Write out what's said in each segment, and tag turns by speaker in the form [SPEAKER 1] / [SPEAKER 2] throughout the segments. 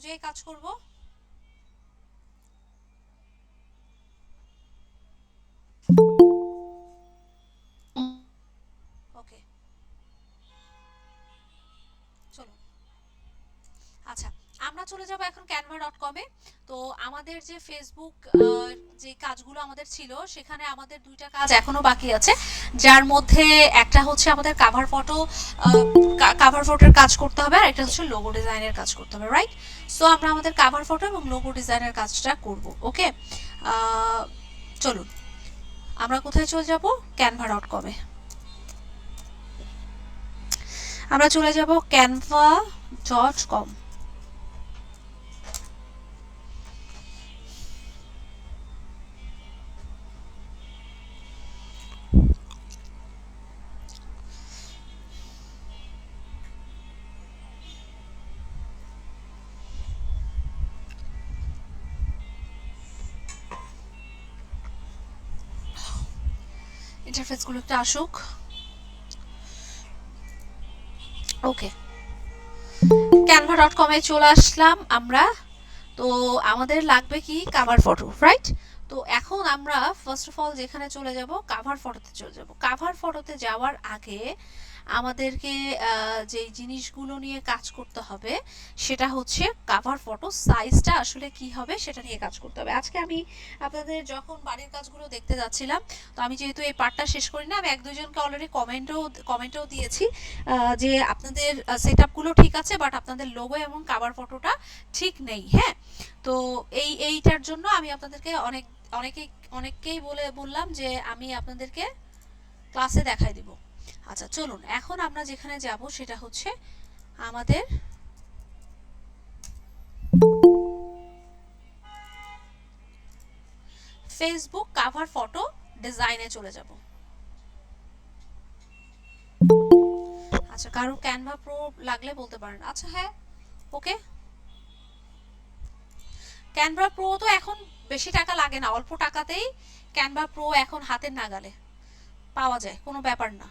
[SPEAKER 1] অনুযায়ী কাজ করব। ওকে, চলুন। আচ্ছা, আমরা চলে যাব এখন canva.com এ। তো আমাদের যে ফেসবুক যে কাজগুলো আমাদের ছিল, সেখানে আমাদের দুইটা কাজ এখনো বাকি আছে, যার মধ্যে একটা হচ্ছে আমাদের কাভার ফটোর কাজ করতে হবে, আর একটা হচ্ছে লোগো ডিজাইনের কাজ করতে হবে, রাইট? সো আমরা আমাদের কাভার ফটো এবং লোগো ডিজাইনের কাজটা করব। ওকে, চলুন আমরা কোথায় চলে যাব? canva.com এ আমরা চলে যাব canva.com। ইন্টারফেসগুলো একটু আসুক। ওকে, canva.com এ চলে আসলাম আমরা। তো আমাদের লাগবে কি? Cover photo, right? তো এখন আমরা ফার্স্ট অফ অল যেখানে চলে যাব, কাভার ফটোতে চলে যাব। কাভার ফটোতে যাওয়ার আগে আমাদেরকে যে জিনিসগুলো নিয়ে কাজ করতে হবে সেটা হচ্ছে কাভার ফটো সাইজটা আসলে কি হবে সেটা নিয়ে কাজ করতে হবে। আজকে আমি আপনাদের যখন বাড়ির কাজগুলো দেখতে যাচ্ছিলাম, তো আমি যেহেতু এই পার্টটা শেষ করি না, আমি এক দুইজনকে অলরেডি কমেন্টও দিয়েছি যে আপনাদের সেটআপগুলো ঠিক আছে, বাট আপনাদের লোগো এবং কাভার ফটোটা ঠিক নেই। হ্যাঁ, তো এইটার জন্য আমি আপনাদেরকে অনেকেই অনেককেই বললাম যে আমি আপনাদেরকে ক্লাসে দেখাই দিব। আচ্ছা, চলুন এখন আমরা যেখানে যাব সেটা হচ্ছে আমাদের ফেসবুক কাভার ফটো ডিজাইনে চলে যাব। আচ্ছা, কারো ক্যানভা প্রো লাগলে বলতে পারেন। আচ্ছা, হ্যাঁ, ওকে। ক্যানভা প্রো তো এখন বেশি টাকা লাগে না, অল্প টাকাতেই ক্যানভা প্রো এখন হাতের নাগালে পাওয়া যায়, কোনো ব্যাপার না।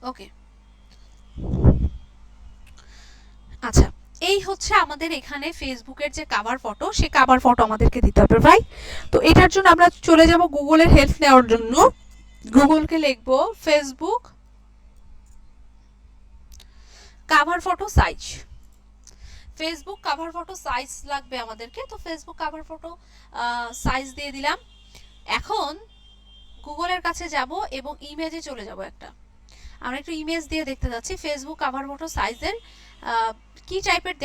[SPEAKER 1] ওকে, আচ্ছা, এই হচ্ছে আমাদের এখানে ফেসবুকের যে কাভার ফটো, সে কাভার ফটো আমাদেরকে দিতে হবে, রাইট? তো এটার জন্য আমরা চলে যাব গুগলের হেল্প নেওয়ার জন্য। গুগলকে লিখবো Facebook cover photo size. Facebook cover photo size লাগবে আমাদেরকে, তো ফেসবুক কাভার ফটো সাইজ দিয়ে দিলাম। এখন গুগলের কাছে যাব এবং ইমেজে চলে যাব একটা। আমরা একটু ইমেজ দিয়ে দেখতে যাচ্ছি ফেসবুক কাভার ফটো সাইজের কি টাইপের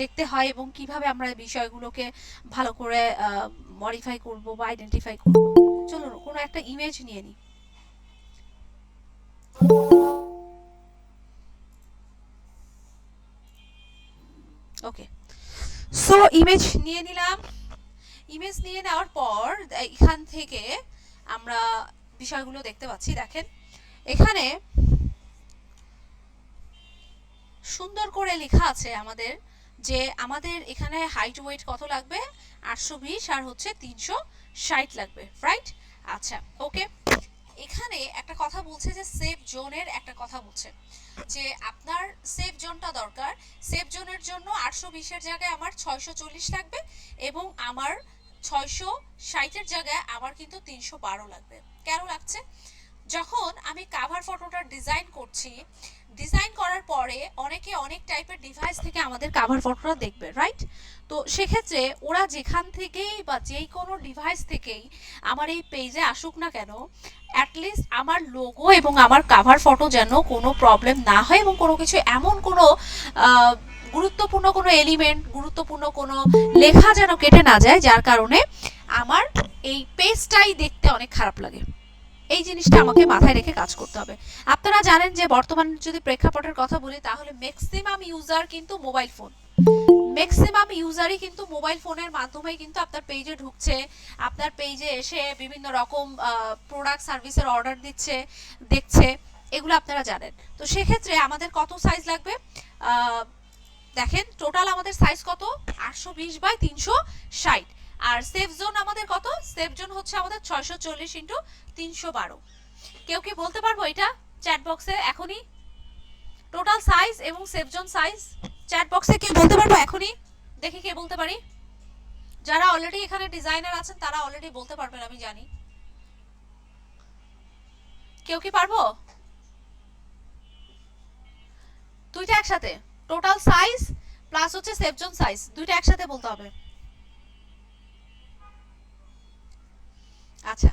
[SPEAKER 1] দেখতে হয় এবং কিভাবে আমরা বিষয়গুলোকে ভালো করে মডিফাই করব বা আইডেন্টিফাই করব। চলুন কোনো একটা ইমেজ নিয়ে নিই। ওকে, সো ইমেজ নিয়ে নিলাম। ইমেজ নিয়ে নেওয়ার পর এখান থেকে আমরা বিষয়গুলো দেখতে পাচ্ছি। দেখেন, এখানে সুন্দর করে লেখা আছে আমাদের যে আমাদের এখানে হাইট ওয়েট কত লাগবে, 820 আর হচ্ছে 360 লাগবে, রাইট? আচ্ছা, ওকে। এখানে একটা কথা বলছে যে সেফ জোনের একটা কথা বলছে যে আপনার সেফ জোনটা দরকার। সেফ জোনের জন্য 820-এর জায়গায় আমার 640 লাগবে এবং আমার 660-এর জায়গায় আমার কিন্তু 312 লাগবে। কেন লাগছে? যখন আমি কাভার ফটোটা ডিজাইন করছি, ডিজাইন করার পরে অনেকে অনেক টাইপের ডিভাইস থেকে আমাদের কাভার ফটোটা দেখবে, রাইট? তো সেক্ষেত্রে ওরা যেখান থেকেই বা যেই কোনো ডিভাইস থেকেই আমার এই পেজে আসুক না কেন, অ্যাটলিস্ট আমার লোগো এবং আমার কাভার ফটো যেন কোনো প্রবলেম না হয় এবং কোনো কিছু এমন কোনো গুরুত্বপূর্ণ কোনো এলিমেন্ট, গুরুত্বপূর্ণ কোনো লেখা যেন কেটে না যায়, যার কারণে আমার এই পেজটাই দেখতে অনেক খারাপ লাগে। এই জিনিসটা আমাকে মাথায় রেখে কাজ করতে হবে। আপনারা জানেন যে বর্তমান যদি প্রেক্ষাপটের কথা বলি, তাহলে ম্যাক্সিমাম ইউজার কিন্তু মোবাইল ফোন, ম্যাক্সিমাম ইউজারই কিন্তু মোবাইল ফোনের মাধ্যমে কিন্তু আপনার পেজে ঢুকছে, আপনার পেজে এসে বিভিন্ন রকম প্রোডাক্ট সার্ভিসের অর্ডার দিচ্ছে, দেখছে। এগুলো আপনারা জানেন। তো সেক্ষেত্রে আমাদের কত সাইজ লাগবে দেখেন, টোটাল আমাদের সাইজ কত 820 বাই 360। আর সেফ জোন আমাদের কত, সেফ জোন হচ্ছে আমাদের 640 ইন্টু 312। কেউ কি বলতে পারবো এটা চ্যাট বক্সে এখনই? টোটাল সাইজ এবং সেফ জোন সাইজ চ্যাট বক্সে কেউ বলতে পারবো এখনই? দেখি কে বলতে পারি। যারা অলরেডি এখানে ডিজাইনার আছেন তারা অলরেডি বলতে পারবেন, আমি জানি। কেউ কি পারবো? দুইটা একসাথে, টোটাল সাইজ প্লাস হচ্ছে সেফ জোন সাইজ, দুইটা একসাথে বলতে হবে। আচ্ছা,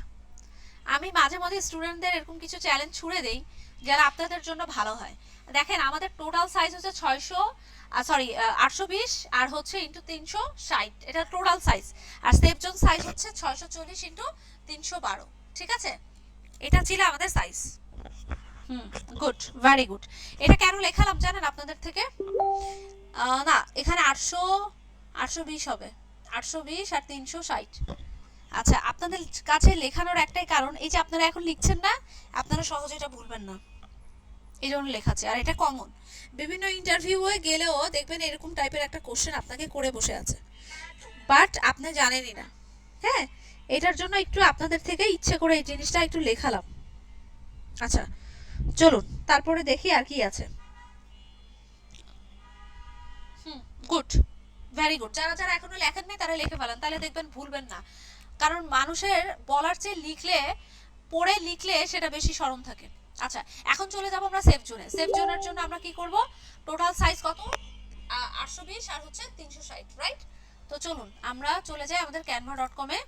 [SPEAKER 1] আমি মাঝে মাঝে স্টুডেন্টদের এরকম কিছু চ্যালেঞ্জ ছুড়ে দেই যারা আপনাদের জন্য ভালো হয়। দেখেন আমাদের টোটাল সাইজ হচ্ছে 820 আর হচ্ছে ইন্টু 360, এটা টোটাল সাইজ। আর সেফ জোন সাইজ হচ্ছে 640 ইন্টু 312। ঠিক আছে, এটা ছিল আমাদের সাইজ। Good, very good. এটা কেন লেখালাম জানেন আপনাদের থেকে? না, এখানে 820 হবে, 820 আর 360। আচ্ছা, আপনাদের কাছে লেখানোর একটাই কারণ, এই যে আপনারা এখন লিখছেন না, আপনারা সহজে এটা ভুলবেন না, এই জন্য লেখাচ্ছে। আর এটা কমন, বিভিন্ন ইন্টারভিউয়ে গেলেও দেখবেন এরকম টাইপের একটা কোশ্চেন আপনাকে করে বসে আছে, বাট আপনি জানেনই না। হ্যাঁ, এটার জন্য একটু আপনাদের থেকে ইচ্ছে করে এই জিনিসটা একটু লেখালাম। আচ্ছা চলুন তারপরে দেখি আর কি আছে। Good, very good. যারা যারা এখনো লেখেন নাই তারা লিখে ফেলেন, তাহলে দেখবেন ভুলবেন না। কারণ মানুষের বলার চেয়ে পড়ে লিখলে সেটা বেশি স্মরণ থাকে। আচ্ছা, এখন চলে যাব আমরা সেফ জোনে। সেফ জোনের জন্য আমরা কি করব, টোটাল সাইজ কত 820 আর হচ্ছে 360, রাইট? তো চলুন আমরা চলে যাই আমাদের canva.com-এ।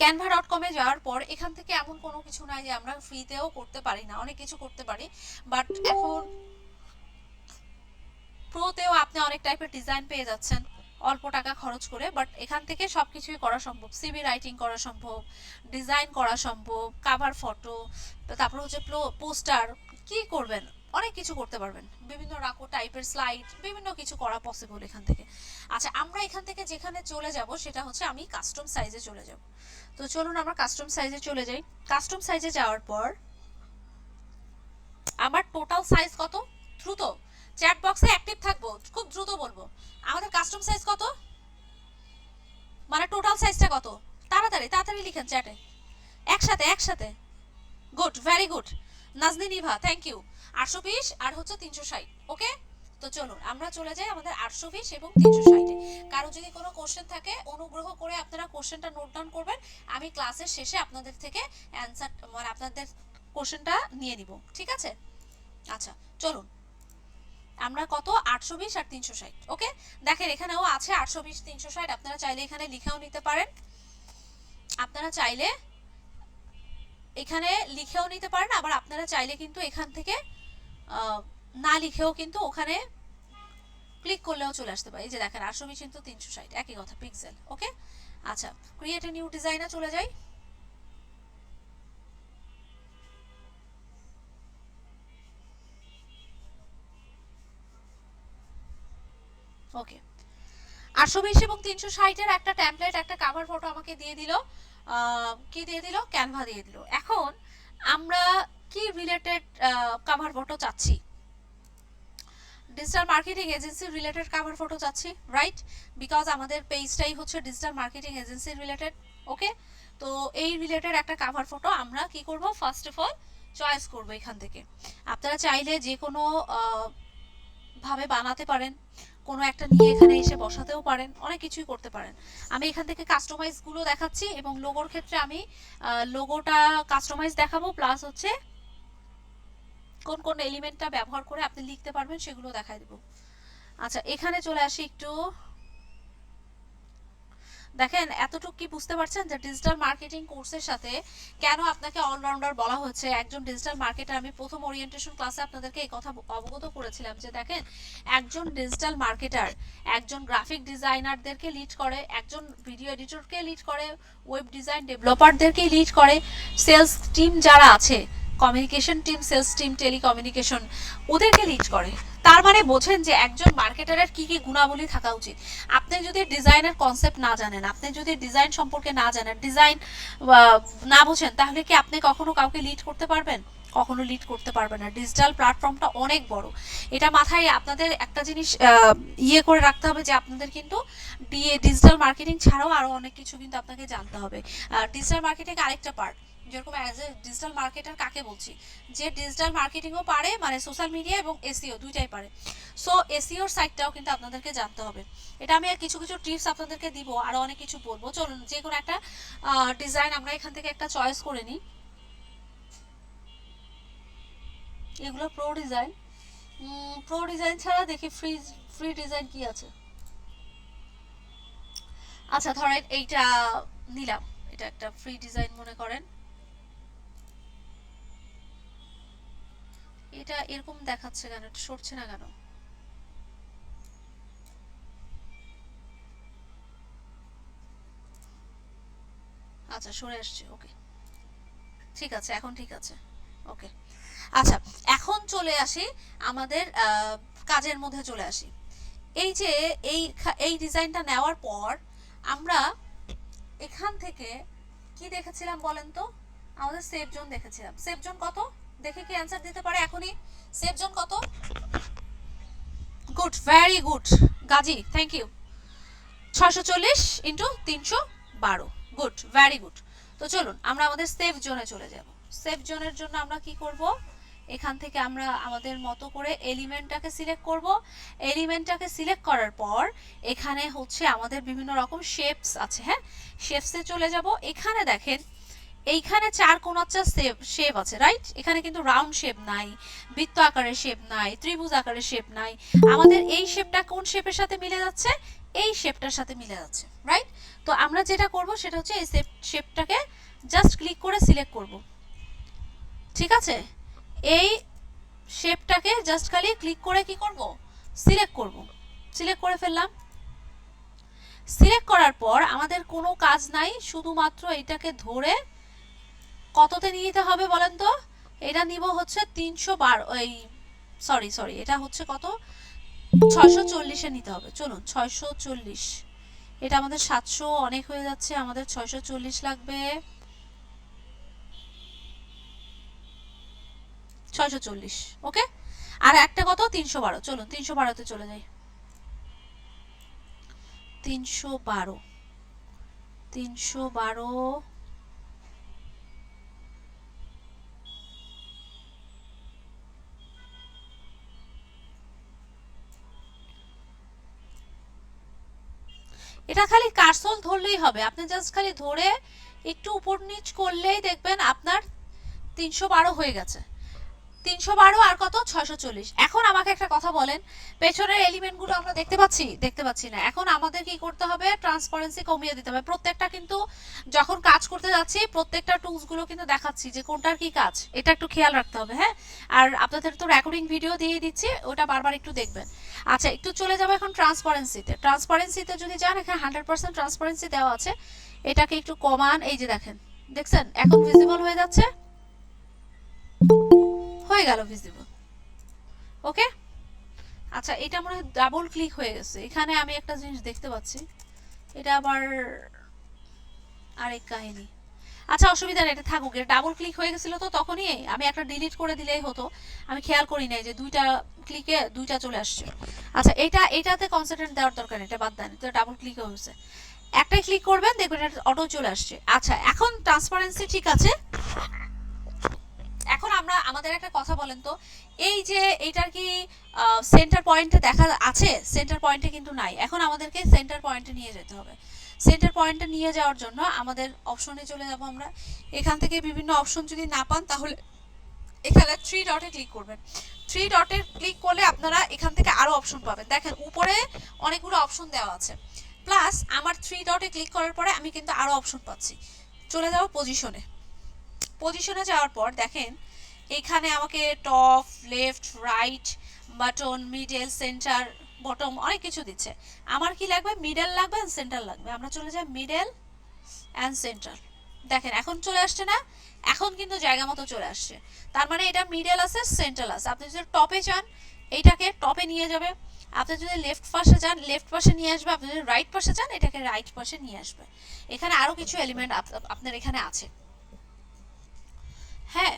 [SPEAKER 1] canva.com-এ যাওয়ার পর এখান থেকে এমন কোনো কিছু নাই যে আমরা ফ্রিতেও করতে পারি না, অনেক কিছু করতে পারি। বাট এখন প্রোতেও আপনি অনেক টাইপের ডিজাইন পেয়ে যাচ্ছেন অল্প টাকা খরচ করে। বাট এখান থেকে সবকিছুই করা সম্ভব, সিভি রাইটিং করা সম্ভব, ডিজাইন করা সম্ভব, কাভার ফটো, তারপর হচ্ছে পোস্টার, কি করবেন অনেক কিছু করতে পারবেন, বিভিন্ন রাকো টাইপের স্লাইড, বিভিন্ন কিছু করা পসিবল এখান থেকে। আচ্ছা, আমরা এখান থেকে যেখানে চলে যাব সেটা হচ্ছে আমি কাস্টম সাইজে চলে যাব। তো চলুন আমরা কাস্টম সাইজে চলে যাই। কাস্টম সাইজে যাওয়ার পর আমার টোটাল সাইজ কত, দ্রুত চ্যাট বক্সে অ্যাক্টিভ থাকবো, খুব দ্রুত বলবো আমাদের কাস্টম সাইজ কত, মানে টোটাল সাইজটা কত, তাড়াতাড়ি তাড়াতাড়ি লিখেন চ্যাটে, একসাথে একসাথে। Good, very good Nazni Nibha, thank you. 820 আর হচ্ছে 360, ওকে? তো চলুন আমরা চলে যাই আমাদের 820 এবং 360-এ। কারো যদি কোনো কোশ্চেন থাকে অনুগ্রহ করে আপনারা কোশ্চেনটা নোট ডাউন করবেন, আমি ক্লাসের শেষে আপনাদের থেকে অ্যানসার মানে আপনাদের কোশ্চেনটা নিয়ে নিব, ঠিক আছে? আচ্ছা চলুন আমরা কত 820 আর 360, ওকে? দেখেন এখানেও আছে 820 360, আপনারা চাইলে এখানে লিখেও নিতে পারেন, আপনারা চাইলে এখানে লিখেও নিতে পারেন, আবার আপনারা চাইলে কিন্তু এখান থেকে না লিখেও কিন্তু ওখানে ক্লিক করলেও চলে আসতে পারে। এই যে দেখেন 820 ইনটু 360, একই কথা, পিক্সেল, ওকে? আচ্ছা, ক্রিয়েট এ নিউ ডিজাইনে চলে যাই। ওকে, 820 এবং 360-এর একটা টেমপ্লেট, একটা কভার ফটো আমাকে দিয়ে দিল। কি দিয়ে দিল? ক্যানভা দিয়ে দিল। এখন আমরা কি রিলেটেড কভার ফটো চাচ্ছি? Digital marketing agency related cover photo চাচ্ছি, রাইট? বিকজ আমাদের পেজটাই হচ্ছে ডিজিটাল মার্কেটিং এজেন্সি রিলেটেড, ওকে? তো এই রিলেটেড একটা কভার ফটো আমরা কি করব, ফার্স্ট অফ অল চয়েস করব এখান থেকে। আপনারা চাইলে যে কোনো ভাবে বানাতে পারেন, কোনো একটা নিয়ে এখানে এসে বসাতেও পারেন, অনেক কিছুই করতে পারেন। আমি এখান থেকে কাস্টমাইজ গুলো দেখাচ্ছি এবং লোগোর ক্ষেত্রে আমি লোগোটা কাস্টমাইজ দেখাবো, প্লাস হচ্ছে কোন কোন এলিমেন্টটা ব্যবহার করে আপনি লিখতে পারবেন সেগুলো দেখাই দেব। আচ্ছা, এখানে চলে আসি একটু। দেখেন এতটুকু কি বুঝতে পারছেন যে ডিজিটাল মার্কেটিং কোর্সের সাথে কেন আপনাকে অলরাউন্ডার বলা হচ্ছে, একজন ডিজিটাল মার্কেটার। আমি প্রথম ওরিয়েন্টেশন ক্লাসে আপনাদেরকে এই কথা অবগত করেছিলাম যে দেখেন একজন ডিজিটাল মার্কেটার একজন গ্রাফিক ডিজাইনারদেরকে লিড করে, একজন ভিডিও এডিটরকে লিড করে, ওয়েব ডিজাইন ডেভেলপারদেরকে লিড করে, সেলস টিম যারা আছে, communication team, sales team, telecommunication, ওদেরকে লিড করে। তার মানে বোঝেন যে একজন মার্কেটারের কি কি গুণাবলী থাকা উচিত। আপনি যদি ডিজাইনের কনসেপ্ট না জানেন, আপনি যদি ডিজাইন সম্পর্কে না জানেন, ডিজাইন না বোঝেন, তাহলে কি আপনি কখনো কাউকে লিড করতে পারবেন? কখনো লিড করতে পারবে না। ডিজিটাল প্ল্যাটফর্মটা অনেক বড়, এটা মাথায় আপনাদের একটা জিনিস ইয়ে করে রাখতে হবে যে আপনাদের কিন্তু ডিজিটাল মার্কেটিং ছাড়াও আরও অনেক কিছু কিন্তু আপনাকে জানতে হবে। ডিজিটাল মার্কেটিং আরেকটা পার্ট, যেরকম অ্যাজ এ ডিজিটাল মার্কেটার কাকে বলছি, যে ডিজিটাল মার্কেটিংও পারে, মানে সোশ্যাল মিডিয়া এবং এসইও দুইটাই পারে। সো এসইওর সাইটটাও কিন্তু আপনাদেরকে জানতে হবে। এটা আমি কিছু কিছু টিপস আপনাদেরকে দিব, আরও অনেক কিছু বলবো। চলুন যে কোনো একটা ডিজাইন আমরা এখান থেকে একটা চয়েস করে নিই। এগুলো প্রো ডিজাইন, প্রো ডিজাইন ছাড়া দেখি ফ্রি ডিজাইন কি আছে। আচ্ছা ধরেন এইটা নিলাম, এটা একটা ফ্রি ডিজাইন মনে করেন। এটা এরকম দেখাচ্ছে কেন, এটা সরছে না কেন? আচ্ছা সরে আসছে, ওকে ঠিক আছে, এখন ঠিক আছে, ওকে। আচ্ছা এখন চলে আসি আমাদের কাজের মধ্যে চলে আসি। এই যে এই ডিজাইনটা নেওয়ার পর আমরা এখান থেকে কি দেখেছিলাম বলেন তো? আমাদের সেভ জোন দেখেছিলাম। সেভ জোন কত দেখে কি অ্যান্সার দিতে পারে এখনই? সেভ জোন কত? Good, very good Gazi, thank you. 640 into 312, good, very good. তো চলুন আমরা আমাদের সেভ জোনে চলে যাব। সেভ জোনের জন্য আমরা কি করব, এখান থেকে আমরা আমাদের মতো করে এলিমেন্টটাকে সিলেক্ট করব। এলিমেন্টটাকে সিলেক্ট করার পর এখানে হচ্ছে আমাদের বিভিন্ন রকম শেপস আছে, হ্যাঁ শেপসে চলে যাব। এখানে দেখেন এইখানে 4 কোণার শেপ আছে, রাইট? এখানে কিন্তু রাউন্ড শেপ নাই, বৃত্ত আকারের শেপ নাই, ত্রিভুজ আকারের শেপ নাই। আমাদের এই শেপটা কোন শেপের সাথে মিলে যাচ্ছে? এই শেপটার সাথে মিলে যাচ্ছে, রাইট? তো আমরা যেটা করব সেটা হচ্ছে এই শেপটাকে জাস্ট ক্লিক করে সিলেক্ট করব, ঠিক আছে? এই শেপটাকে জাস্ট খালি ক্লিক করে কি করব, সিলেক্ট করব। সিলেক্ট করে ফেললাম। সিলেক্ট করার পর আমাদের কোনো কাজ নাই, শুধুমাত্র এটাকে ধরে কততে নিয়ে যেতে হবে বলেন তো? এটা নিব হচ্ছে 312, এই সরি এটা হচ্ছে কত, 640-এ নিতে হবে। চলুন 640, এটা আমাদের 700 অনেক হয়ে যাচ্ছে, আমাদের 640 লাগবে। 640, ওকে। আর একটা কত, 312। চলুন 312-তে চলে যাই। 312, 312, এটা খালি কার্সল ধরলেই হবে, আপনি জাস্ট খালি ধরে একটু উপর নিচ করলেই দেখবেন আপনার 312 হয়ে গেছে। 312 আর কত, 640। এখন আমাকে একটা কথা বলেন, পেছনের এলিমেন্টগুলো আমরা দেখতে পাচ্ছি না। এখন আমাদের কি করতে হবে, ট্রান্সপারেন্সি কমিয়ে দিতে হবে। প্রত্যেকটা কিন্তু যখন কাজ করতে যাচ্ছি প্রত্যেকটা টুলসগুলো কিন্তু দেখাচ্ছি যে কোনটার কি কাজ, এটা একটু খেয়াল রাখতে হবে, হ্যাঁ। আর আপনাদের তো রেকর্ডিং ভিডিও দিয়ে দিচ্ছি, ওটা বারবার একটু দেখবেন। আচ্ছা একটু চলে যাবো এখন ট্রান্সপারেন্সিতে। ট্রান্সপারেন্সিতে যদি যান, এখানে 100% ট্রান্সপারেন্সি দেওয়া আছে। এটাকে একটু কমান, এই যে দেখছেন এখন ভিজিবল হয়ে যাচ্ছে, হয়ে গেল ভিজিবল, ওকে। আচ্ছা এটা মনে হয় ডাবল ক্লিক হয়ে গেছে, এখানে আমি একটা জিনিস দেখতে পাচ্ছি, এটা আবার আরেক কাহিনী। আচ্ছা অসুবিধা নেই, এটা থাকুক। এটা ডাবল ক্লিক হয়ে গেছিল তো তখনই, আমি একটা ডিলিট করে দিলেই হতো, আমি খেয়াল করি নাই যে দুইটা ক্লিকে দুইটা চলে আসছে। আচ্ছা এটাতে কনসেন্ট্রেট দেওয়ার দরকার নেই, এটা বাদ দেন, এটা ডাবল ক্লিক হয়েছে। একটাই ক্লিক করবেন, দেখবেন এটা অটো চলে আসছে। আচ্ছা এখন ট্রান্সপারেন্সি ঠিক আছে। এখন আমরা আমাদের একটা কথা বলেন তো, এই যে এইটার কি সেন্টার পয়েন্টে দেখা আছে? সেন্টার পয়েন্টে কিন্তু নাই। এখন আমাদেরকে সেন্টার পয়েন্টে নিয়ে যেতে হবে। সেন্টার পয়েন্টে নিয়ে যাওয়ার জন্য আমাদের অপশনে চলে যাব আমরা। এখান থেকে বিভিন্ন অপশন যদি না পান তাহলে এখানে 3 ডটে ক্লিক করবেন। 3 ডটে ক্লিক করলে আপনারা এখান থেকে আরো অপশন পাবেন। দেখেন উপরে অনেকগুলো অপশন দেওয়া আছে, প্লাস আমার 3 ডটে ক্লিক করার পরে আমি কিন্তু আরো অপশন পাচ্ছি। চলে যাব পজিশনে। পজিশনে যাওয়ার পর দেখেন এখানে আমাকে top, left, right, button, middle, centre, bottom অনেক কিছু দিচ্ছে। আমার কি লাগবে, মিডল লাগবে আর সেন্টার লাগবে। আমরা চলে যাই মিডল অ্যান্ড সেন্টার। দেখেন এখন চলে আসছে না? এখন কিন্তু জায়গা মতো চলে আসছে। তার মানে এটা মিডল আছে, সেন্টার আছে। আপনি যদি টপে চান এইটাকে টপে নিয়ে যাবে, আপনি যদি লেফট পাশে যান লেফট পাশে নিয়ে আসবে, আপনি যদি রাইট পাশে চান এটাকে রাইট পাশে নিয়ে আসবে। এখানে আরো কিছু এলিমেন্ট আপনার এখানে আছে, হ্যাঁ।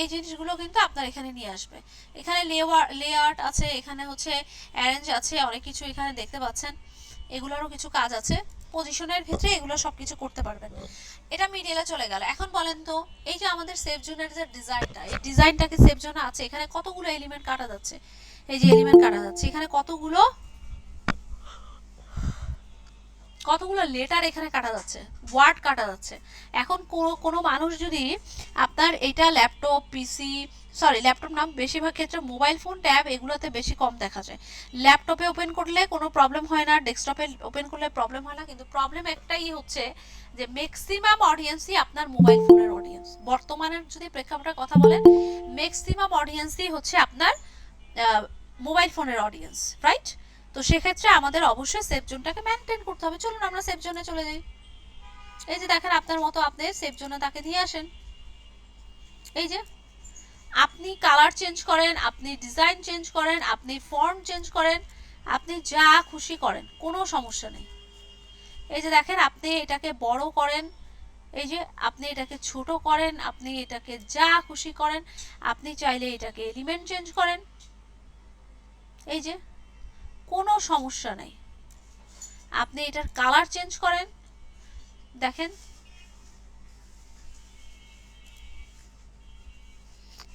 [SPEAKER 1] এই জিনিসগুলো কিন্তু আপনার এখানে নিয়ে আসবে। এখানে লেআউট আছে, এখানে হচ্ছে অ্যারেঞ্জ আছে, অনেক কিছু এখানে দেখতে পাচ্ছেন। এগুলোরও কিছু কাজ আছে, পজিশনের ক্ষেত্রে এগুলো সব কিছু করতে পারবেন। এটা মিডিলে চলে গেল। এখন বলেন তো এই যে আমাদের সেভ জোনের যে ডিজাইনটা, এই ডিজাইনটাকে সেভ জোনে আছে, এখানে কতগুলো এলিমেন্ট কাটা যাচ্ছে, এই যে এলিমেন্ট কাটা যাচ্ছে, এখানে কতগুলো লেটার এখানে কাটা যাচ্ছে, ওয়ার্ড কাটা যাচ্ছে। এখন কোনো মানুষ যদি আপনার এটা ল্যাপটপ পিসি, সরি ল্যাপটপ নাম, বেশিরভাগ ক্ষেত্রে মোবাইল ফোন ট্যাব এগুলোতে বেশি কম দেখা যায়। ল্যাপটপে ওপেন করলে কোনো প্রবলেম হয় না, ডেস্কটপে ওপেন করলে প্রবলেম হয় না, কিন্তু প্রবলেম একটাই হচ্ছে যে ম্যাক্সিমাম অডিয়েন্সই আপনার মোবাইল ফোনের অডিয়েন্স। বর্তমানের যদি প্রেক্ষাপটের কথা বলেন, ম্যাক্সিমাম অডিয়েন্সই হচ্ছে আপনার মোবাইল ফোনের অডিয়েন্স, রাইট? তো সেক্ষেত্রে আমাদের অবশ্যই সেভ জোনটাকে মেনটেন করতে হবে। চলুন আমরা সেভ জোনে চলে যাই। এই যে দেখেন আপনার মতো আপনি সেভ জোনে তাকে নিয়ে আসেন। এই যে আপনি কালার চেঞ্জ করেন, আপনি ডিজাইন চেঞ্জ করেন, আপনি ফন্ট চেঞ্জ করেন, আপনি যা খুশি করেন, কোনো সমস্যা নেই। এই যে দেখেন আপনি এটাকে বড় করেন, এই যে আপনি এটাকে ছোট করেন, আপনি এটাকে যা খুশি করেন, আপনি চাইলে এটাকে এলিমেন্ট চেঞ্জ করেন, এই যে কোনো সমস্যা নেই। আপনি এটার কালার চেঞ্জ করেন, দেখেন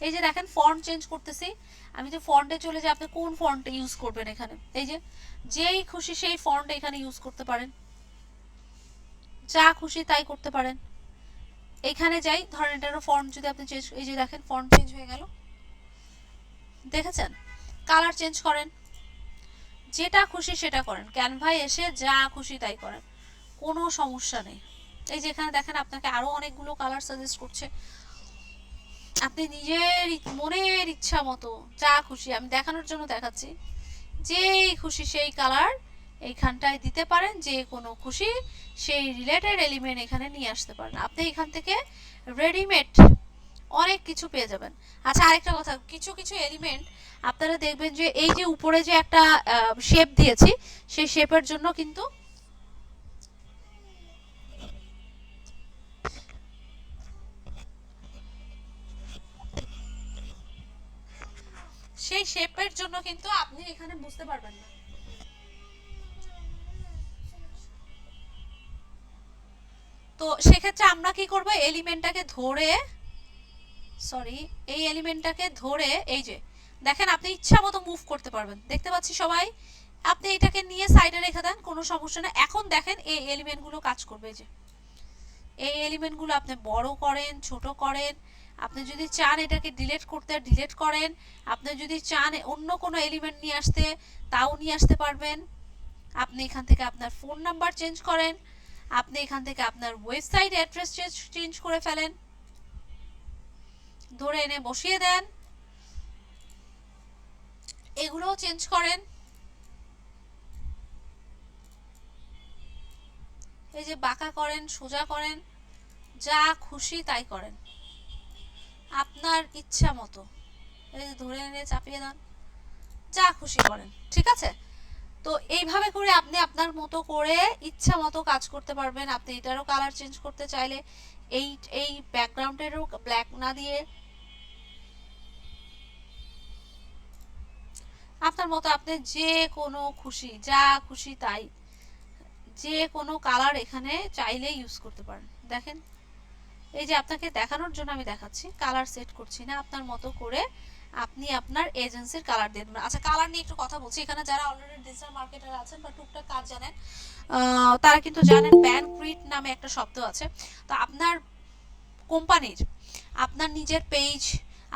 [SPEAKER 1] এই যে দেখেন ফন্ট চেঞ্জ করতেছি। আমি যে ফন্টে চলে যাই, আপনি কোন ফন্টে ইউজ করবেন এখানে, এই যে যেই খুশি সেই ফন্ট এখানে ইউজ করতে পারেন, যা খুশি তাই করতে পারেন। এখানে যাই, ধরেন এটারও ফন্ট যদি আপনি চেঞ্জ, এই যে দেখেন ফন্ট চেঞ্জ হয়ে গেল, দেখেছেন? কালার চেঞ্জ করেন, যেটা খুশি সেটা করেন, ক্যানভায় এসে যা খুশি তাই করেন, কোনো সমস্যা নেই। এই যে এখানে দেখেন আপনাকে আরো অনেকগুলো কালার সাজেস্ট করছে, আপনি নিজের মনের ইচ্ছা মতো যা খুশি, আমি দেখানোর জন্য দেখাচ্ছি, যেই খুশি সেই কালার এইখানটায় দিতে পারেন, যে কোনো খুশি সেই রিলেটেড এলিমেন্ট এখানে নিয়ে আসতে পারেন। আপনি এখান থেকে রেডিমেড অনেক কিছু পেয়ে যাবেন। আচ্ছা আরেকটা কথা, কিছু কিছু এলিমেন্ট আপনারা দেখবেন যে এই যে উপরে যে একটা শেপ দিয়েছি, সেই শেপের জন্য কিন্তু আপনি এখানে বুঝতে পারবেন না। তো সেক্ষেত্রে আমরা কি করব, এলিমেন্টটাকে ধরে, সরি এই এলিমেন্টটাকে ধরে, এই যে দেখেন আপনি ইচ্ছা মতো মুভ করতে পারবেন, দেখতে পাচ্ছি সবাই। আপনি এটাকে নিয়ে সাইডে রেখে দেন, কোনো সমস্যা না। এখন দেখেন এই এলিমেন্টগুলো কাজ করবে, যে এই এলিমেন্টগুলো আপনি বড় করেন, ছোট করেন, আপনি যদি চান এটাকে ডিলিট করতে ডিলিট করেন, আপনি যদি চান অন্য কোনো এলিমেন্ট নিয়ে আসতে তাও নিয়ে আসতে পারবেন। আপনি এখান থেকে আপনার ফোন নাম্বার চেঞ্জ করেন, আপনি এখান থেকে আপনার ওয়েবসাইট অ্যাড্রেস চেঞ্জ করে ফেলেন, ধরে এনে বসিয়ে দেন, এগুলোও চেঞ্জ করেন। এই যে বাঁকা করেন, সোজা করেন, যা খুশি তাই করেন আপনার ইচ্ছা মতো। এই যে ধরে এনে চাপিয়ে দেন, যা খুশি করেন, ঠিক আছে? তো এইভাবে করে আপনি আপনার মতো করে ইচ্ছা মতো কাজ করতে পারবেন। আপনি এটারও কালার চেঞ্জ করতে চাইলে এই এই ব্যাকগ্রাউন্ডেরও ব্ল্যাক না দিয়ে আপনার মতো আপনি যে কোনো খুশি, যা খুশি তাই, যে কোনো কালার এখানে চাইলে ইউজ করতে পারেন। দেখেন এই যে আপনাকে দেখানোর জন্য আমি দেখাচ্ছি, কালার সেট করছি না, আপনার মতো করে আপনি আপনার এজেন্সির কালার দিয়ে দেবেন। আচ্ছা কালার নিয়ে একটু কথা বলছি। এখানে যারা অলরেডি ডিজিটাল মার্কেটার আছেন বা টুকটাক কাজ জানেন, তারা কিন্তু জানেন ব্যান্ড ক্রিট নামে একটা শব্দ আছে। তো আপনার কোম্পানির, আপনার নিজের পেজ,